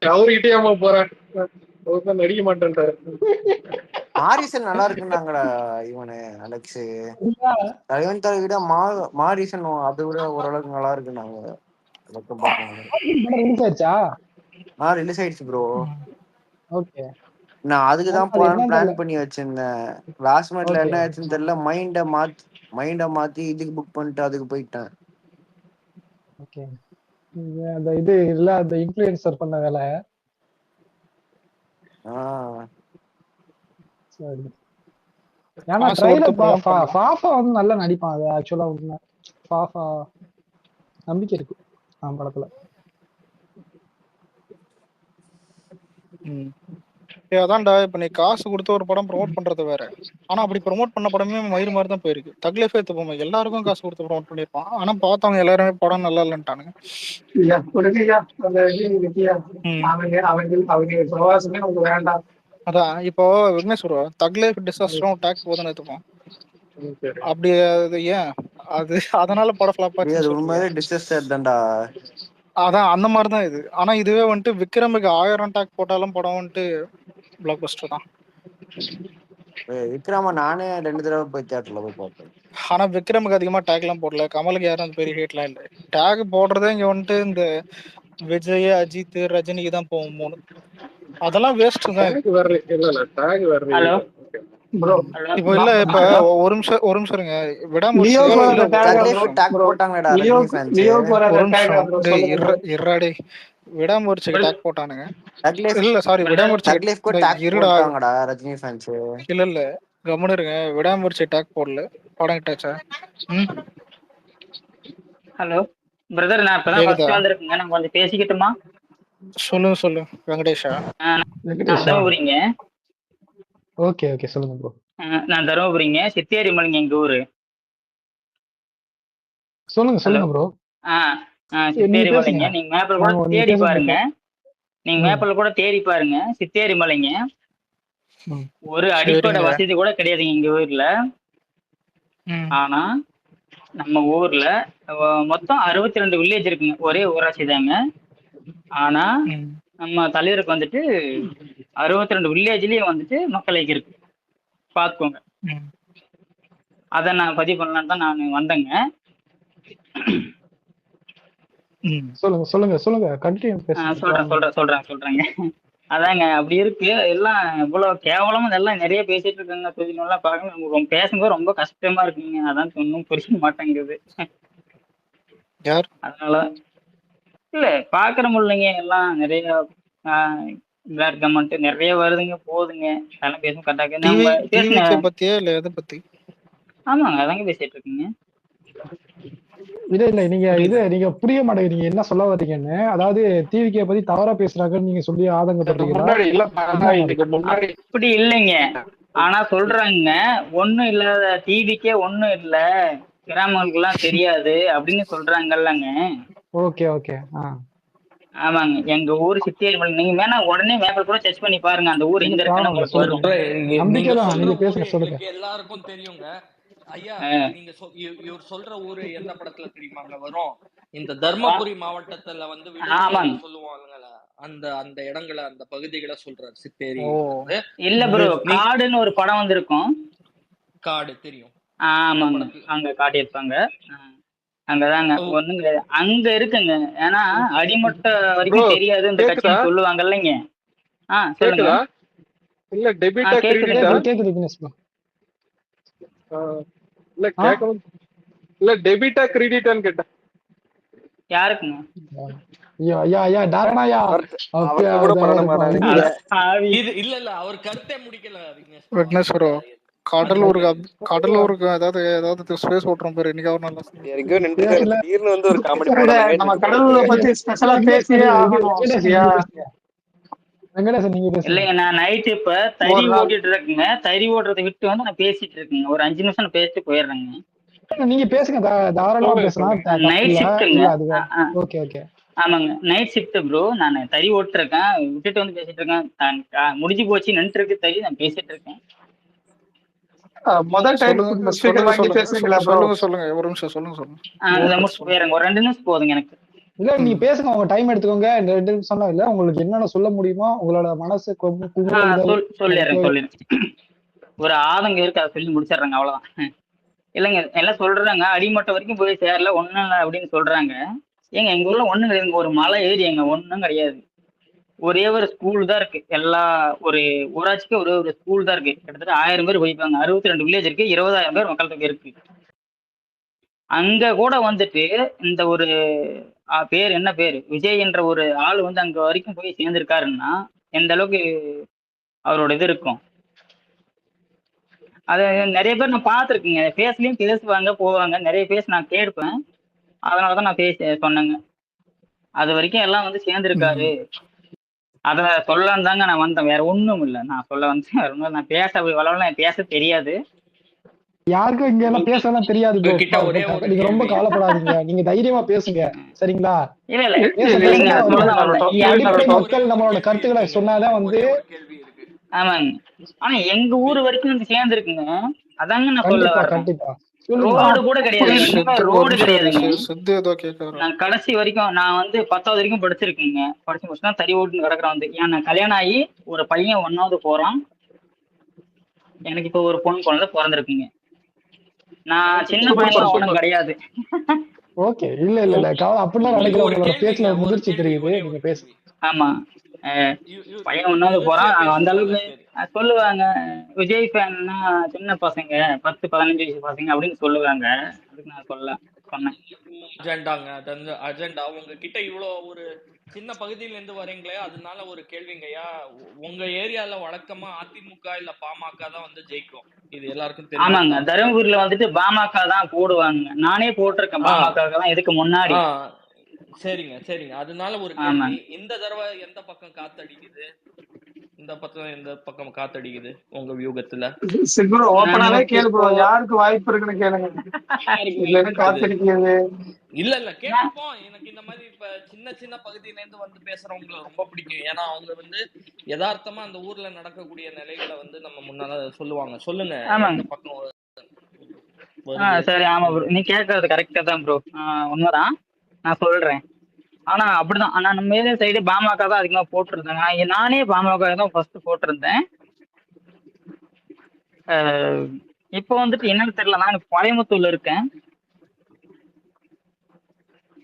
அவர்கிட்டயாமா போறேன், நடிக்க மாட்டேன்ட்டாரு. மாரிசன் நல்லா இருக்குன்னாங்கடா இவனு அலெக்ஸ். தலைவன் தலை விட மாரிசன் அதை விட ஓரளவுக்கு நல்லா இருக்குன்னாங்க. ரிலீஸ் ஆயிடுச்சு ப்ரோ. ஓகே, நான் அதுக்குதான் போலான்னு பிளான் பண்ணி வச்சிருந்தேன். லாஸ்ட் மினிட்ல என்ன ஆச்சுன்னு தெரியல, மைண்ட மாத்தி இதுக்கு புக் பண்ணிட்டு அதுக்கு போயிட்டேன். ஓகே, அந்த இது இல்ல அந்த இன்ஃப்ளூயன்சர் பண்ண வேலை. சரி, ஏன்னா ட்ரைலர் ஃபாஃபா வந்து நல்லா நடிப்பான். அது ஆக்சுவலா உண்மை, ஃபாஃபா நம்பிக்கை இருக்கு அவன் படத்துல. அதான்டா, இப்ப நீ காசு கொடுத்து ஒரு படம் ப்ரொமோட் பண்றது வேற. ஆனா அப்படி ப்ரொமோட் பண்ண படமே மயிறு மாதிரி தான் போயிருக்கு. தக்லீஃப் எடுத்துப்போம், எல்லாருக்கும் காசு கொடுத்து ப்ரொமோட் பண்ணிருப்பான். ஆனா பார்த்தவங்க எல்லாருமே படம் நல்லா இல்லைன்ட்டானுங்க. அதான் இப்போ விக்னேஸ்வரா தக்லைஃப் டிசாஸ்டரும் டேக் போதுன்னு எடுத்துப்போம். அப்படி அது ஏன் அது அதனால படம் ஃபிளாப் ஆச்சுன்னு அதான் அந்த மாதிரிதான் இது. ஆனா இதுவே வந்துட்டு விக்ரமுக்கு 1000 டேக் போட்டாலும் படம் வந்துட்டு பிளாக் பஸ்டர் தான். விக்ரம நானே 2 தடவை போய் தியேட்டர்ல போய் பார்த்தேன். ஆனா விக்ரமுக்கு அதிகமா டேக் எல்லாம் போடல. கமலுக்கு யாரும் அந்த பெரிய ஹேட்லாம் இல்லை. டேக் போடுறதே இங்க வந்துட்டு இந்த விஜய், அஜித், ரஜினிக்கு தான் போகும் 3. அதெல்லாம் வேஸ்ட் தான். இப்போ இல்ல, இப்ப ஒரு நிமிஷம் இருங்க, விடாமுயற்சி இருடே. விடாமுயற்சிக்கு டாக் போட்டானுங்க. தக்லைஃப் இல்ல சாரி, விடாமுயற்சிக்கு தக்லைஃப்க்கு டாக் இருடா. போட்டாங்கடா ரஜினி ஃபேன்ஸ். இல்ல கம்முன்னு இருங்க. விடாமுயற்சி டாக் போடல, படம் கிட்டாச்சா? ஹலோ பிரதர், நான் இப்பதான் ஃபர்ஸ்ட் வந்திருக்கேங்க. நான் கொஞ்சம் பேசிக்கிட்டுமா? சொல்லு வெங்கடேஷா. நான் தருமபுரிங்க. ஓகே ஓகே சொல்லுங்க ப்ரோ. நான் தருமபுரிங்க, சித்தேரி மலைங்க எங்க ஊரு. சொல்லுங்க ப்ரோ. சித்தேரி மலைங்க. நீங்க மேப்ல கூட தேடி பாருங்க. சித்தேரி மலைங்க. ஒரு அடிப்படை வசதி கூட கிடையாதுங்க எங்க ஊர்ல. ஆனா நம்ம ஊர்ல மொத்தம் 62 வில்லேஜ் இருக்குங்க. ஒரே ஊராட்சி தாங்க. ஆனா நம்ம தலைவருக்கு வந்துட்டு 62 வில்லேஜ்லயும் வந்துட்டு மக்கள் இருக்கு. பாத்துக்கோங்க. அத நான் பதிவு பண்ணலாம் தான் நான் வந்தேங்க. சொல்லுங்க கண்டினியூ சொல்றேங்க. அதாங்க அப்படி இருக்கு. எல்லாம் இவ்வளவு கேவலமா இதெல்லாம் நிறைய பேசிட்டு இருக்காங்க. தொழிலாம் பார்க்க பேசும்போது ரொம்ப கஷ்டமா இருக்குங்க. அதான் ஒன்னும் புரிய மாட்டேங்குது. அதனால இல்ல பாக்குற முடியலைங்க. எல்லாம் நிறைய பிளாக் கமெண்ட் நிறைய வருதுங்க, போகுதுங்க. அதெல்லாம் பேசும் கட்டாக்க நம்ம பத்தியா இல்ல எதை பத்தி? ஆமாங்க, அதாங்க பேசிட்டு இருக்குங்க. இல்ல நீங்க புரிய மாட்டேங்கிறீங்க என்ன சொல்ல வரீங்கன்னு. அதாவது டிவிக்கே பத்தி தவறா பேசுறாங்கன்னு நீங்க சொல்லி ஆதங்கப்படுறீங்களா? அப்படி இல்லைங்க. ஆனா சொல்றாங்க ஒண்ணும் இல்லாத டிவிக்கே ஒண்ணும் இல்ல, கிராமங்களுக்கு எல்லாம் தெரியாது அப்படின்னு சொல்றாங்கல்லங்க. Okay okay. ஆமாங்க, எங்க ஊர் சித்தேரி மலை. நீங்க வேணா உடனே மேப்ல கூட சர்ச் பண்ணி பாருங்க, அந்த ஊர் எங்க இருக்குன்னு உங்களுக்கு வரும். எல்லாருக்கும் தெரியுங்க ஐயா. நீங்க இவர் சொல்ற ஊரு எந்த படத்துல தெரியுமாங்க வரும்? இந்த தர்மபுரி மாவட்டத்துல வந்து சொல்லுவாங்கல்ல, அந்த அந்த இடங்களை, அந்த பகுதிகளை சொல்றாரு சித்தேரி. இல்ல ப்ரோ, காடுன்னு ஒரு படம் வந்திருக்கும். காடு தெரியும். ஆமாங்க, அங்க காட்டியிருப்பாங்க. அங்கதாங்க ஒண்ணும் கிடையாது, அங்க இருக்குங்க. ஏன்னா அடிமட்ட வரைக்கும் தெரியாது இந்த கட்சின்னு சொல்லுவாங்க இல்லைங்க. சொல்லுங்க. இல்ல டெபிட்டா கிரெடிட்டா? இல்ல டெபிட்டா கிரெடிட்டான்னு கேட்டேன். யாருக்குங்க? இல்ல அவர் கருத்தே முடிக்கல விக்னேஷ் ப்ரோ. கடலூருக்கு ஏதாவது ஸ்பேஸ் ஓட்டுறோம் பேர் இன்னைக்கு அவர் நல்லா திடீர்னு வந்து ஒரு காமெடி போட நம்ம கடலூரை பத்தி ஸ்பெஷலா பேசியே ஆகணும். சரியா இல்லைங்க, நான் நைட் இப்ப தறி ஓட்டிட்டு இருக்கேங்க. தறி ஓட்டுறதை விட்டு வந்து நான் பேசிட்டு இருக்கேங்க. ஒரு 5 நிமிஷம் பேசிட்டு போயிடுறேங்க. நீங்க பேசுங்க, தாராளமா பேசலாம். நைட் ஷிஃப்ட்டுங்க. Okay okay. ஆமாங்க, நைட் ஷிஃப்ட் ப்ரோ. நான் தறி ஓட்டுருக்கேன், விட்டுட்டு வந்து பேசிட்டு இருக்கேன். முடிஞ்சு போச்சு நின்று இருக்கு தறி, நான் பேசிட்டு இருக்கேன். முதல் டைம் வாங்கி பேசுறீங்களா ப்ரோ? சொல்லுங்க ஒரு நிமிஷம் சொல்லுங்க. ஒரு 2 நிமிஷம் போதுங்க எனக்கு. இல்ல நீங்க பேசுங்க, உங்க டைம் எடுத்துக்கோங்க. 2 நிமிஷம் இல்ல, உங்களுக்கு என்னென்ன சொல்ல முடியுமோ உங்களோட மனசு சொல்லிடுறேன். ஒரு ஆதங்கம் இருக்கு, அதை சொல்லி முடிச்சிடுறாங்க, அவ்வளவுதான். இல்லைங்க, எல்லாம் சொல்றாங்க அடிமட்டம் வரைக்கும் போய் சேரல, ஒண்ணும் இல்லை அப்படின்னு சொல்றாங்க. ஏங்க எங்க ஊர்ல ஒண்ணும் கிடையாது, ஒரு மலை ஏறி எங்க ஒண்ணும் கிடையாது. ஒரே ஒரு ஸ்கூல் தான் இருக்கு. எல்லா ஒரு ஊராட்சிக்கு ஒரே ஒரு ஸ்கூல் தான் இருக்கு. கிட்டத்தட்ட 1000 பேர் போய்ப்பாங்க. 62 வில்லேஜ் இருக்கு, 20,000 பேர் மக்கள் தொகை இருக்கு. அங்க கூட வந்துட்டு இந்த ஒரு பேர் என்ன பேரு விஜய் என்ற ஒரு ஆள் வந்து அங்க வரைக்கும் போய் சேர்ந்திருக்காருன்னா எந்த அளவுக்கு அவரோட இது இருக்கும். அது நிறைய பேர் நான் பார்த்துருக்கேங்க. பேசலையும் பேசுவாங்க போவாங்க, நிறைய பேச நான் கேட்பேன். அதனாலதான் நான் சொன்னேங்க. அது வரைக்கும் எல்லாம் வந்து சேர்ந்திருக்காரு. அத சொல்லலான்னு தாங்க நான் வந்தேன், வேற ஒண்ணும் இல்லை. நான் சொல்ல வந்து நான் பேச தெரியாது. யாருக்கும் இங்க எல்லாம் பேசலாம் தெரியாது. நீங்க ரொம்ப கவலைப்படாதீங்க, நீங்க தைரியமா பேசுங்க சரிங்களா? மக்கள் நம்மளோட கருத்துக்களை சொன்னாதான் வந்து. ஆமாங்க, ஆனா எங்க ஊர் வரைக்கும் வந்து சேர்ந்துருக்குங்க. அதாங்க நான் சொல்ல வரேன். ரோடு கூட கிடையாது, ரோடு கிடையாதுங்க. நான் கடைசி வரைக்கும் நான் வந்து 10வது வரைக்கும் படிச்சிருக்கேங்க. படிச்சு முடிச்சுதான் தறி ஓட்டுன்னு கிடக்குறேன் வந்து. ஏன் நான் கல்யாணம் ஆகி ஒரு பையன் 1வது போறான். எனக்கு இப்ப ஒரு பொண்ணு குழந்தை பிறந்திருக்குங்க. நான் சின்ன பையன் ஒண்ணும் கிடையாது. ஓகே, இல்ல அப்படிலாம் நினைக்கிறேன். பேச்சுல முதிர்ச்சி தெரியுது, நீங்க பேசுங்க. ஆமா, பையன் 1வது போறான். அந்த அளவுக்கு சொல்லுவாங்க விஜய் ஃபேன்னா சின்ன பசங்க, 10-15 வயசு பசங்க அப்படின்னு சொல்லுவாங்க. அதுக்கு நான் சொல்ல சொன்னேன். அஜெண்டாங்க, அது அந்த அஜெண்டா. உங்ககிட்ட இவ்வளோ ஒரு சின்ன பகுதியில இருந்து வரீங்களே, அதனால ஒரு கேள்விங்கய்யா. உங்க ஏரியால வழக்கமா அதிமுக இல்ல பாமக தான் வந்து ஜெயிக்கும், இது எல்லாருக்கும் ஆமாங்க, தெரிஞ்சதுதான். தருமபுரியில வந்துட்டு பாமக தான் போடுவாங்க. நானே போட்டிருக்கேன் பாமக தான் இதுக்கு முன்னாடி. சரிங்க சரிங்க. அதனால ஒரு ஆமா. கேள்வி, இந்த தடவை எந்த பக்கம் காத்தடிக்குது? இந்த பக்கம் எந்த பக்கம் காத்தடிக்குது உங்க வியூகத்துல? ப்ரோ ஓப்பனாவே நமக்கு கேளு ப்ரோ, இப்போ யாருக்கு வாய்ப்பு இருக்குன்னு கேளுங்க. இல்லன்னு காத்திருக்கிறது. இல்ல இல்ல கேட்போம். எனக்கு இந்த மாதிரி இப்ப சின்ன சின்ன பகுதியில இருந்து வந்து பேசுறவங்களை ரொம்ப பிடிக்கும். ஏன்னா அவங்க வந்து யதார்த்தமா அந்த ஊர்ல நடக்கக்கூடிய நிலைகளை வந்து நம்ம முன்னால சொல்லுவாங்க. சொல்லுங்க, ஆமாங்க. எந்த பக்கம் வருது? சரி, ஆமா ப்ரோ, நீ கேட்கறது கரெக்டா தான் ப்ரோ, உண்மைதான், நான் சொல்றேன். ஆனா அப்படிதான், ஆனா நம்ம ஏரியா சைடு பாமக தான் அதிகமா போட்டிருந்தேன். நானே பாமக தான் ஃபர்ஸ்ட் போட்டிருந்தேன். இப்போ வந்துட்டு என்னன்னு தெரியல, நான் கோயம்புத்தூர்ல இருக்கேன்.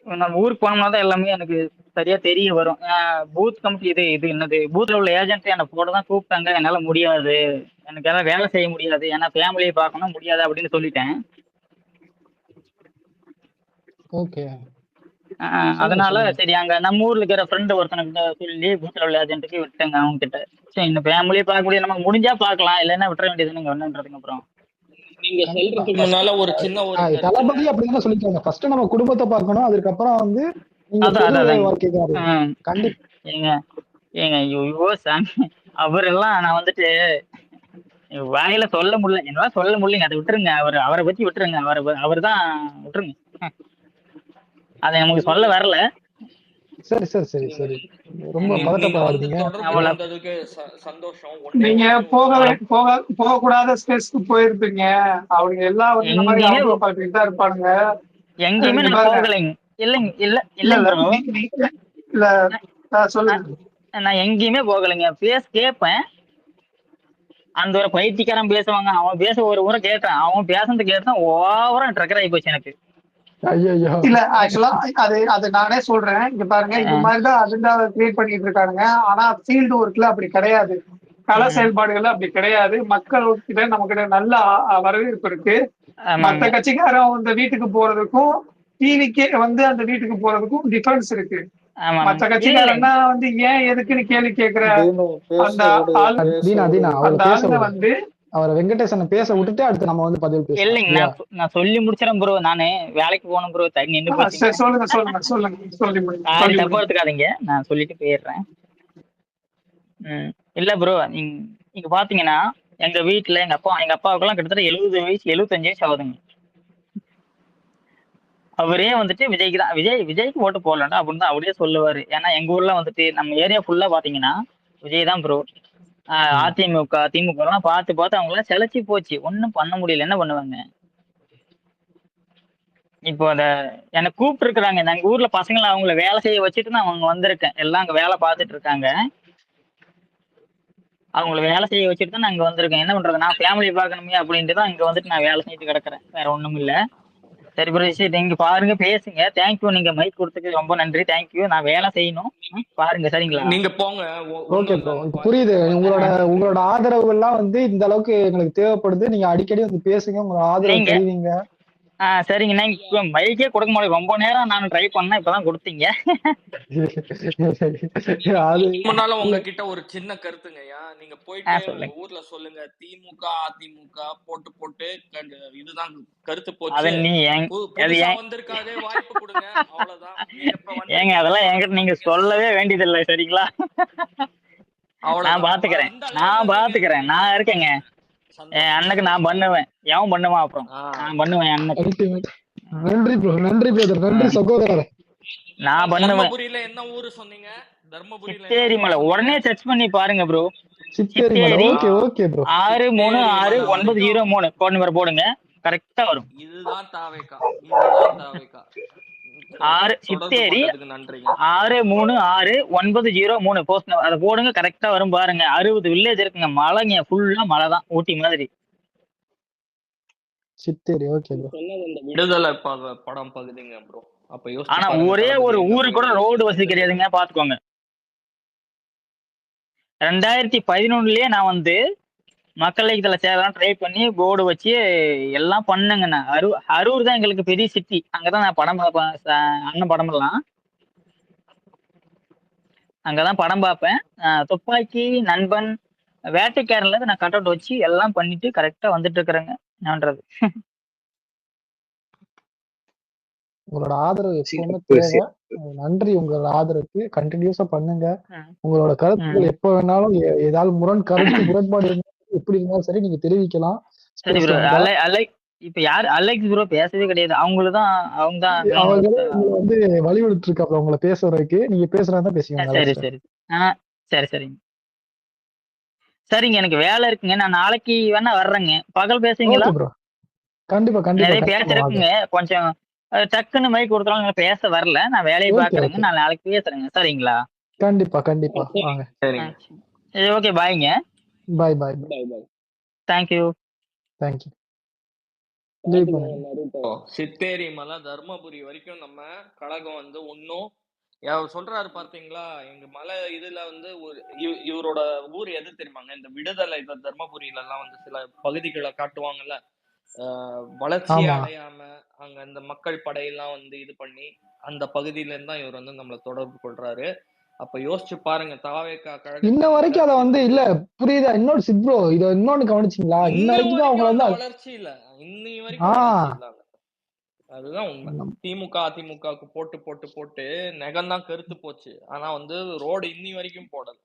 நம்ம ஊருக்கு போனோம்னா தான் எல்லாமே எனக்கு சரியா தெரிய வரும். பூத் கமிட்டி இது என்னது, பூத்ல உள்ள ஏஜென்ட் என்னை போட தான் கூப்பிட்டாங்க. என்னால முடியாது, எனக்கு எல்லாம் வேலை செய்ய முடியாது, ஏன்னா ஃபேமிலியை பார்க்கணும், முடியாது அப்படின்னு சொல்லிட்டேன். ஓகே. அதனால சரி, அங்க நம்ம ஊர்ல இருக்கிற ஃப்ரெண்டு ஒருத்தனுக்கு சொல்லி பூத்ல உள்ள ஏஜென்ட்டுக்கு விட்டேங்க அவங்க கிட்ட. சரி, இந்த ஃபேமிலியை பார்க்க முடியாது, நமக்கு முடிஞ்சா பார்க்கலாம், இல்லைன்னா விட்டுற வேண்டியது நீங்க ஒண்ணுன்றதுக்கு. அப்புறம் நீங்க சொல்றதுக்கு முன்னால ஒரு சின்ன ஒரு தளபதி அப்படிதான் சொல்லிட்டாங்க, ஃபர்ஸ்ட் நம்ம குடும்பத்தை பார்க்கணும், அதுக்கப்புறம் வந்து ஏங்க ஐயோ சாமி, அவரெல்லாம் நான் வந்துட்டு வாயில சொல்ல முடியல, என்னால சொல்ல முடியலங்க, அதை விட்டுருங்க. அவரை பத்தி விட்டுருங்க, அவர் தான் விட்டுருங்க, அதை நமக்கு சொல்ல வரல. சரி சரி சரி சரி, ரொம்ப பதட்டப்படாதீங்க. சந்தோஷம். நீங்க போக கூடாத ஸ்பேஸ்க்கு போயிருப்பீங்க. அவங்க எல்லாம் வந்து இந்த மாதிரி அவங்க பார்த்துட்டு தான் இருப்பானுங்க. எங்கேயுமே நான் போகலைங்க. இல்லைங்க, இல்ல சொல்லுங்க. நான் எங்கேயுமே போகலைங்க. கேட்பேன், அந்த ஒரு பைத்தியக்காரன் பேசுவாங்க, அவன் பேச ஒரு முறை கேட்டேன், அவன் பேசுறது கேட்டான் ஓவரா ட்ரக்கர் ஆகி போச்சு எனக்கு. இல்ல ஆக்சுவலா அது நானே சொல்றேன், இங்க பாருங்க, இந்த மாதிரிதான் அஜெண்டாவை கிரியேட் பண்ணிட்டு இருக்காங்க. ஆனா ஃபீல்டு ஒர்க்ல அப்படி கிடையாது, கள செயல்பாடுகள்ல அப்படி கிடையாது. மக்கள் கிட்ட நம்ம கிட்ட நல்ல வரவேற்பு இருக்கு. மத்த கட்சிக்காரன் அந்த வீட்டுக்கு போறதுக்கும் டிவிக்கே வந்து அந்த வீட்டுக்கு போறதுக்கும் டிஃபரன்ஸ் இருக்கு. மத்த கட்சிக்காரன்னா வந்து ஏன் எதுக்குன்னு கேள்வி கேக்குற அந்த ஆளுங்க வந்து அவரை வெங்கடேசனை பேச விட்டுட்டு அடுத்து நம்ம வந்து பதில் பேசலாம். இல்லைங்க, நான் சொல்லி முடிச்சிடறேன் ப்ரோ, நானு வேலைக்கு போகணும் ப்ரோ, தண்ணி நின்று போச்சு. சொல்லுங்க, தப்பா எடுத்துக்காதீங்க, நான் சொல்லிட்டு போயிடுறேன். இல்ல ப்ரோ, நீங்க பாத்தீங்கன்னா எங்க வீட்டுல எங்க அப்பாவுக்கெல்லாம் கிட்டத்தட்ட 70 வயசு 75 வயசு ஆகுதுங்க. அவரே வந்துட்டு விஜய்க்கு தான், விஜய்க்கு ஓட்டு போடலண்டா அப்படின்னு தான் அவரே சொல்லுவாரு. ஏன்னா எங்க ஊர்ல வந்துட்டு நம்ம ஏரியா ஃபுல்லா பாத்தீங்கன்னா விஜய் தான் ப்ரோ. அதிமுக திமுக எல்லாம் பார்த்து அவங்க எல்லாம் செலச்சி போச்சு, ஒன்னும் பண்ண முடியல, என்ன பண்ணுவாங்க. இப்போ என்னை கூப்பிட்டு இருக்கிறாங்க, எங்க ஊர்ல பசங்களை அவங்கள வேலை செய்ய வச்சுட்டு நான் அவங்க வந்திருக்கேன். எல்லாம் அங்க வேலை பார்த்துட்டு இருக்காங்க, அவங்கள வேலை செய்ய வச்சுட்டு தான் நான் இங்க வந்திருக்கேன். என்ன பண்றது, நான் ஃபேமிலி பார்க்கணுமே அப்படின்ட்டு தான் இங்க வந்துட்டு நான் வேலை செஞ்சுட்டு கிடக்குறேன், வேற ஒண்ணும் இல்ல. சரி ப்ரோ, நீங்க பாருங்க, பேசுங்க. தேங்க்யூ, நீங்க மைக் கொடுத்ததுக்கு ரொம்ப நன்றி, தேங்க்யூ. நான் வேலை செய்யணும், பாருங்க, சரிங்களா? நீங்க போங்க. ஓகே ப்ரோ, புரியுது. உங்களோட ஆதரவு எல்லாம் வந்து இந்த அளவுக்கு எங்களுக்கு தேவைப்படுது. நீங்க அடிக்கடி வந்து பேசுங்க, உங்களோட ஆதரவு தெரிவிங்க. சரிங்க, நீங்க மைக்கே கொடுக்க முடியும், ரொம்ப நேரம் நான் ட்ரை பண்ணேன், இப்பதான் கொடுத்தீங்க. முன்னால உங்ககிட்ட ஒரு சின்ன கருத்துங்கய்யா, நீங்க போயிட்டு ஊர்ல சொல்லுங்க, திமுக அதிமுக போட்டு இதுதான் கருத்து போச்சு, வந்திருக்காதே, வாய்ப்பு கொடுங்க, அவ்வளவுதான். ஏங்க அதெல்லாம் என்கிட்ட நீங்க சொல்லவே வேண்டியதில்லை, சரிங்களா? நான் பாத்துக்கிறேன், நான் இருக்கேங்க. என் அண்ணனுக்கு நான் பண்ணுவேன், எவன் பண்ணுவான் அப்புறம் நான் பண்ணுவேன் அண்ணனுக்கு. நன்றி ப்ரோ, நன்றி பிரதர், நன்றி சகோதரர். நான் பண்ணுவேன். தர்மபுரியில என்ன ஊரு சொன்னீங்க? தர்மபுரியில சித்தேரிமலை, உடனே சர்ச் பண்ணி பாருங்க bro. Sitheri, okay bro. 636903 code number போடுங்க, கரெக்டா வரும். இதுதான் தாவேகா. சித்தேரி 636903 போஸ்ட் அதை போடுங்க, கரெக்டா வரும் பாருங்க. 60 வில்லேஜ் இருக்குங்க, மலைங்க, ஃபுல்லா மலை தான், ஊட்டி மாதிரி. Sitheri, okay bro. விடுதலை படம் பகுதிங்க ப்ரோ. அப்ப ஆனா ஒரே ஒரு ஊரு கூட ரோடு வசதி கிடையாதுங்க, பாத்துக்கோங்க. 2011லயே நான் வந்து மக்கள் இயக்கத்துல சேரலாம் ட்ரை பண்ணி போர்டு வச்சு எல்லாம் பண்ணுங்கண்ணா. அரூர் தான் எங்களுக்கு பெரிய சிட்டி. அங்கதான் நான் படம் பார்ப்பேன். அண்ணன் படம் எல்லாம் அங்கதான் படம் பார்ப்பேன். துப்பாக்கி, நண்பன், வேட்டைக்காரன்ல இருந்து நான் கட் அவுட் வச்சு எல்லாம் பண்ணிட்டு கரெக்டா வந்துட்டு இருக்கிறேங்க. என்னன்றது உங்களோட ஆதரவு எப்பவுமே தேவை. நன்றி உங்களோட ஆதரவுக்கு. கண்டினியூஸா பண்ணுங்க. உங்களோட கருத்துக்கள் எப்ப வேணாலும் ஏதாவது முரண்பாடு எப்படி இருந்தாலும் சரி நீங்க தெரிவிக்கலாம். சரி ப்ரோ. இப்ப யாரு அலெக்ஸ் ப்ரோ பேசவே கிடையாது. அவங்களுதான் வந்து வழிவிட்டு இருக்காப்ல உங்களை பேசுறதுக்கு. நீங்க பேசுறதா பேசுவீங்க. சரி சரி. சரி சரிங்க சரிங்க. எனக்கு வேலை இருக்குங்க. நான் நாளைக்கு வேணா வர்றேங்க. பகல் பேசுவீங்களா? கண்டிப்பா கண்டிப்பா. நிறைய பேசுறதுக்குங்க. கொஞ்சம் டக்குன்னு மைக் கொடுத்தாலும் பேச வரல. நான் வேலையை பாக்குறேங்க. நான் நாளைக்கு பேசுறேங்க. சரிங்களா? கண்டிப்பா கண்டிப்பா. வாங்க. சரிங்க. சரி ஓகே. பாய்ங்க. பாய் பாய். தேங்க்யூ. தேங்க்யூ. சித்தேரி மலை தர்மபுரி வரைக்கும் நம்ம கழகம் வந்து இன்னும் அவர் சொல்றாரு பாத்தீங்களா, எங்க மலை இதுல வந்து ஒரு இவரோட ஊர் எது தெரியுமாங்க? இந்த விடுதலை தர்மபுரியில எல்லாம் வந்து சில பகுதிகளை காட்டுவாங்கல்ல, வளர்ச்சி அடையாம அங்க இந்த மக்கள் படையெல்லாம் வந்து இது பண்ணி அந்த பகுதியில இருந்து தான் இவர் வந்து நம்மளை தொடர்பு கொள்றாரு. அப்ப யோசிச்சு பாருங்க. தாவேகா கழகம் இன்ன வரைக்கும் அத வந்து இல்ல புரியுதா? இன்னொரு சித்ரோ இத இன்னொன்னு கவனிச்சீங்களா? இன்ன வரைக்கும் அவங்க வந்து வளர்ச்சி இல்ல. இன்னி வரைக்கும் வளர்ச்சி இல்ல. அதுதான் உண்மை. திமுக அதிமுகவுக்கு போட்டு போட்டு போட்டு நெகம்தான் கருத்து போச்சு. ஆனா வந்து ரோடு இன்னி வரைக்கும் போடல.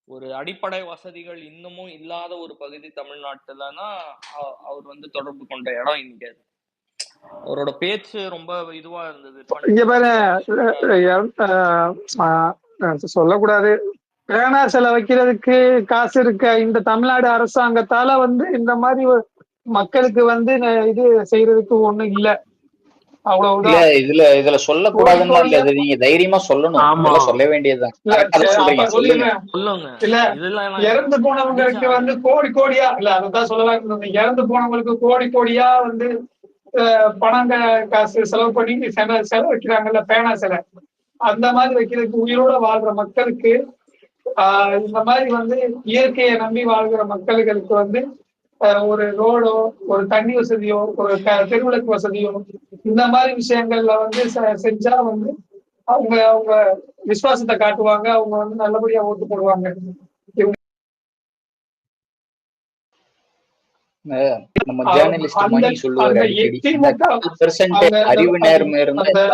ஒரு அடிப்படை வசதிகள் இன்னமும் இல்லாத ஒரு பகுதி தமிழ்நாட்டுலன்னா அவர் வந்து தொடர்பு கொண்ட இடம் இங்க. அவரோட பேச்சு ரொம்ப இதுவா இருந்தது. இங்க பாரு, சொல்லக்கூடாது. பேனா சிலை வைக்கிறதுக்கு காசு இருக்க இந்த தமிழ்நாடு அரசாங்கத்தால வந்து இந்த மாதிரி மக்களுக்கு வந்து இது செய்யறதுக்கு ஒண்ணும் இல்ல. அவ்வளவுதான். இதுல சொல்லக்கூடாதுன்னு இல்ல. நீங்க தைரியமா சொல்லணும். சொல்ல வேண்டியதுதான். இறந்து போனவங்களுக்கு வந்து கோடி கோடியா இல்ல, அதான் சொல்லலாம். இறந்து போனவங்களுக்கு கோடி கோடியா வந்து பணங்க காசு செலவு பண்ணி செலவு வைக்கிறாங்கல்ல பேனா சிலை. அந்த மாதிரி வைக்கிறதுக்கு உயிரோட வாழ்ற மக்களுக்கு இந்த மாதிரி வந்து இயற்கையை நம்பி வாழ்கிற மக்களுக்கு வந்து ஒரு ரோடோ ஒரு தண்ணி வசதியோ ஒரு தெருவிளக்கு வசதியோ இந்த மாதிரி விஷயங்கள்ல வந்து செஞ்சா வந்து அவங்க விசுவாசத்தை காட்டுவாங்க. அவங்க வந்து நல்லபடியா ஓட்டு போடுவாங்க. நம்ம ஜேர்னலிஸ்ட் மணி சொல்லுவாரு அறிவு நேர்மை இருந்தா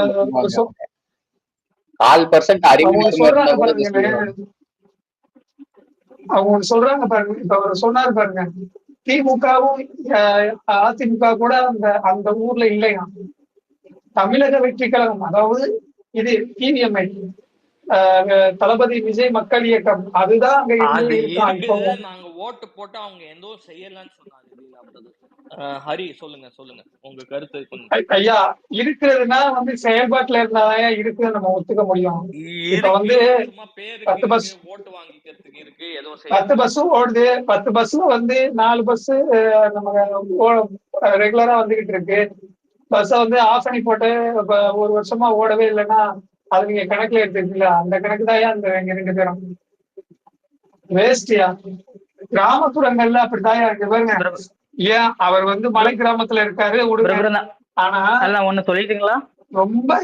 4% அறிவு நேர்மை இருந்தா அவங்க சொல்றாங்க பாருங்க. இப்ப அவர் சொன்னாரு பாருங்க, திமுகவும் அதிமுக கூட அந்த ஊர்ல இல்லையா. தமிழக வெற்றி கழகம், அதாவது இது டிவிஎம்ஐ தளபதி விஜய் மக்கள் இயக்கம், அதுதான் அங்க நாங்க ஓட்டு போட்டு அவங்க எந்த செய்யலன்னு சொன்னாங்க. ஹரி சொல்லுங்க உங்க கருத்து. ஐயா, இருக்கிறதுனா வந்து செயல்பாட்டுல இருந்தாதான் இருக்கு நம்ம ஒத்துக்க முடியும். இப்ப வந்து 10 பஸ் ஓடுது. 10 பஸ்ல வந்து 4 பஸ் நம்ம ரெகுலரா வந்துகிட்டு இருக்கு. பஸ்ஸ வந்து ஆஃப் பண்ணி போட்டு ஒரு வருஷமா ஓடவே இல்லைன்னா அது நீங்க கணக்குல எடுத்துருக்கீங்களா? அந்த கணக்கு தான் அந்த 2 பேரும் வேஸ்டியா. கிராமப்புறங்கள்ல அப்படித்தான் இருக்கு பாருங்க. ஏன் அவர் வந்து மலை கிராமத்துல இருக்காரு விடுங்க. ஆனா ஒண்ணு சொல்லிட்டீங்களா? ரொம்ப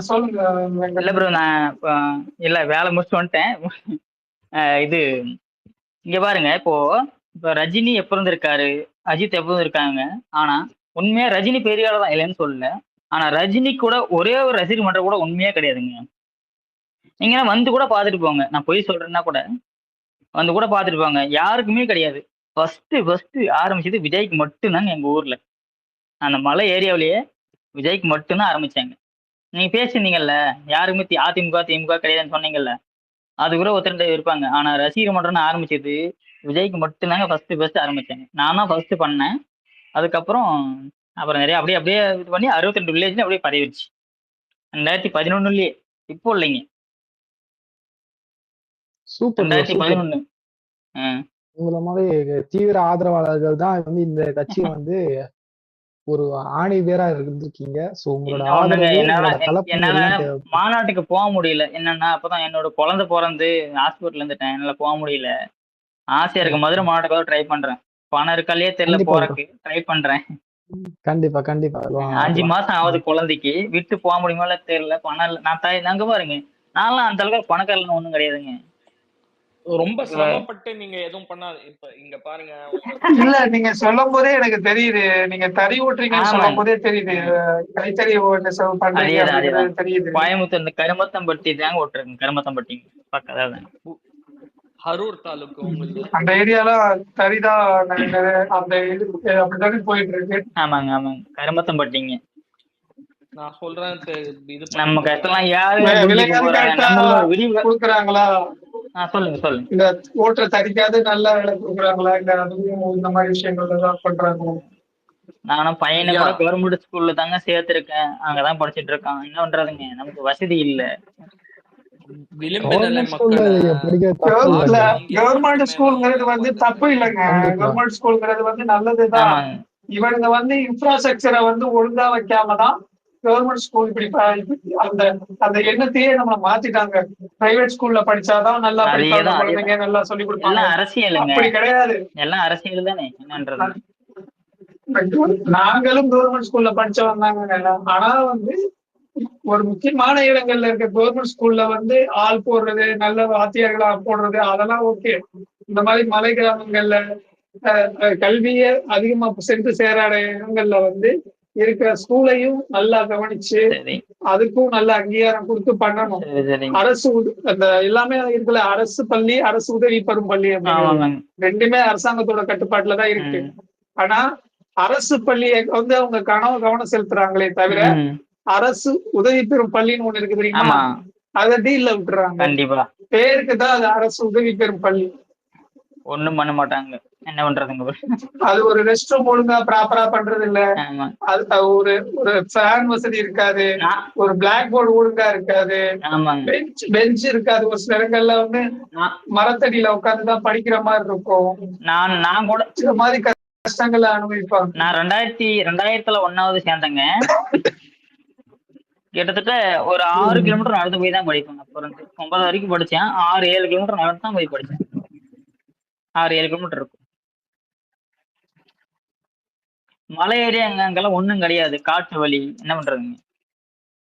சொல்லுங்க. இல்ல ப்ரோ, நான் இல்ல வேலை முடிச்சு வந்துட்டேன். இது இங்க பாருங்க, இப்போ ரஜினி எப்ப இருந்து இருக்காரு, அஜித் எப்ப இருந்து இருக்காங்க. ஆனா உண்மையா ரஜினி பெரிய ஆளு தான், இல்லைன்னு சொல்லல. ஆனா ரஜினி கூட ஒரே ஒரு ரசிகர் மன்றம் கூட உண்மையா கிடையாதுங்க. நீங்க வந்து கூட பாத்துட்டு போங்க. நான் பொய் சொல்றேன்னா கூட வந்து கூட பாத்துட்டு போங்க. யாருக்குமே கிடையாது. ஃபர்ஸ்ட் ஆரம்பிச்சது விஜய்க்கு மட்டும்தாங்க. எங்க ஊர்ல அந்த மலை ஏரியாவிலேயே விஜய்க்கு மட்டும்தான் ஆரம்பிச்சாங்க. நீங்க பேசிருந்தீங்கல்ல, யாருக்குமே அதிமுக திமுக கிடையாதுன்னு சொன்னீங்கல்ல, அது கூட ஒருத்தர் இருப்பாங்க. ஆனா ரசிகர் மன்றம்னு ஆரம்பிச்சது விஜய்க்கு மட்டும்தாங்க ஃபர்ஸ்ட் ஆரம்பிச்சாங்க. நான் தான் ஃபர்ஸ்ட் பண்ணேன். அதுக்கப்புறம் நிறைய அப்படியே இது பண்ணி 62 வில்லேஜ்ல அப்படியே பரவிடுச்சு 2011. இப்போ இல்லைங்க, சூப்பர் 2011. உங்களை மாதிரி தீவிர ஆதரவாளர்கள் தான் வந்து இந்த கட்சி வந்து ஒரு ஆணி பேரா இருந்திருக்கீங்க. சோ உங்களோட என்னால மாநாட்டுக்கு போக முடியல. என்னன்னா அப்பதான் என்னோட குழந்தை பிறந்து ஹாஸ்பிட்டல் இருந்துட்டேன். என்னால போக முடியல. ஆசையா இருக்கு. மதுரை மாவட்டத்துக்கு ட்ரை பண்றேன். பணம் இருக்காலே தெரியல கண்டிப்பா bro. போறக்கு ட்ரை பண்றேன். கண்டிப்பா கண்டிப்பா வருவாங்க 5 வரலாம். மாசம் ஆகுது குழந்தைக்கு. விட்டு போக முடியுமா தெரியல. பணம் இல்ல. நான் அங்க பாருங்க. நான்லாம் அந்த அளவுக்கு பணக்காரலாம் ஒண்ணும் கிடையாதுங்க. ரொம்ப சிரமப்பட்டு நீங்க எதுவும் பண்ணாது. இப்ப இங்க பாருங்க இல்ல நீங்க சொல்லும் போதே எனக்கு தெரியுது. நீங்க தறி ஓட்டுறீங்கன்னு சொல்லும் போதே தெரியுது. கைத்தறி பண்றீங்க அதேதான் அப்படிங்கிறது தெரியுது. கோயம்புத்தூர் இந்த கருமத்தம்பட்டி தாங்க ஓட்டுறேங்க. கருமத்தம்பட்டி பக்கத்துல அரூர் தாலுக்கு உங்களுக்கு. அந்த ஏரியால தறிதான் அந்த இது அப்படித்தானே போயிட்டு இருக்கு. ஆமாங்க ஆமாங்க கருமத்தம்பட்டிங்க. நான் சொல்றேன் இது நம்ம கஷ்டம்லாம் யாரு விலையாவது கரெக்டா கொடுக்குறாங்களா? சொல்லுங்க சொல்லுங்க. இந்த ஓட்டுற தறிக்காவது நல்ல விலை கொடுக்குறாங்களா? இல்ல அதுவும் இந்த மாதிரி விஷயங்கள் தான் பண்றாங்க. நானும் பையனை கூட கவர்மெண்ட் ஸ்கூல்ல தாங்க சேர்த்திருக்கேன். அங்கதான் படிச்சுட்டு இருக்கான். என்ன பண்றதுங்க, நமக்கு வசதி இல்ல. கவர்மெண்ட் ஸ்கூல்ங்கிறது வந்து தப்பு இல்லைங்க. கவர்மெண்ட் ஸ்கூல்ங்கிறது வந்து நல்லதுதான். இவனுங்க வந்து இன்ஃப்ராஸ்ட்ரக்சரை வந்து ஒழுங்கா வைக்காம தான் கவர்மெண்ட் ஸ்கூல் இப்படி அந்த அந்த எண்ணத்தையே நம்மள மாத்திட்டாங்க. பிரைவேட் ஸ்கூல்ல படிச்சாதான் நல்லா படிப்பாங்க குழந்தைங்க, நல்லா சொல்லி கொடுப்பாங்க. அப்படி கிடையாது. எல்லாம் அரசியல் தானே என்னன்றது. நாங்களும் கவர்மெண்ட் ஸ்கூல்ல படிச்சவங்க தாங்க. ஆனா வந்து ஒரு முக்கியமான இடங்கள்ல இருக்க கவர்மெண்ட் ஸ்கூல்ல வந்து ஆள் போடுறது, நல்ல வாத்தியார்களா போடுறது அதெல்லாம் ஓகே. இந்த மாதிரி மலை கிராமங்கள்ல கல்வியை அதிகமா சென்று சேராத இடங்கள்ல வந்து இருக்கிற ஸ்கூலையும் நல்லா கவனிச்சு அதுக்கும் நல்ல அங்கீகாரம் கொடுத்து பண்ணணும். அரசு அந்த எல்லாமே இருக்குல்ல, அரசு பள்ளி, அரசு உதவி பெறும் பள்ளி அப்படின்னு ரெண்டுமே அரசாங்கத்தோட கட்டுப்பாட்டுலதான் இருக்கு. ஆனா அரசு பள்ளியை வந்து அவங்க கவனம் செலுத்துறாங்களே தவிர அரசு உதவி பெறும் பள்ளின்னு ஒண்ணு இருக்கு தெரியுமா? அதை டீல்ல விட்டுறாங்க. கண்டிப்பா பேருக்கு தான் அது அரசு உதவி பெறும் பள்ளி. ஒண்ணும் பண்ண மாட்டாங்க. என்ன பண்றதுங்க? அது ஒரு ரெஸ்ட் ரூம் ஒழுங்கா ப்ராப்பரா பண்றது இல்ல. அது ஒரு ஃபேன் வசதி இருக்காது, ஒரு பிளாக் போர்டு ஒழுங்கா இருக்காது, பெஞ்ச் இருக்காது. ஒரு சில இடங்கள்ல வந்து மரத்தடியில உட்காந்துதான் படிக்கிற மாதிரி இருக்கும். நான் கூட இந்த மாதிரி கஷ்டங்களை அனுபவிப்பாங்க. நான் 2000 1வது சேர்ந்தேங்க. கிட்டத்தட்ட ஒரு 6 கிலோமீட்டர் நடந்து போய் தான் படிப்பேன். அப்புறம் 9 வரைக்கும் படிச்சேன். 6-7 கிலோமீட்டர் நடந்து தான் போய் படிச்சேன். 6-7 கிலோமீட்டர் இருக்கும். மலை ஏரியா அங்கெல்லாம் ஒண்ணும் கிடையாது. காட்டு வழி. என்ன பண்றதுங்க?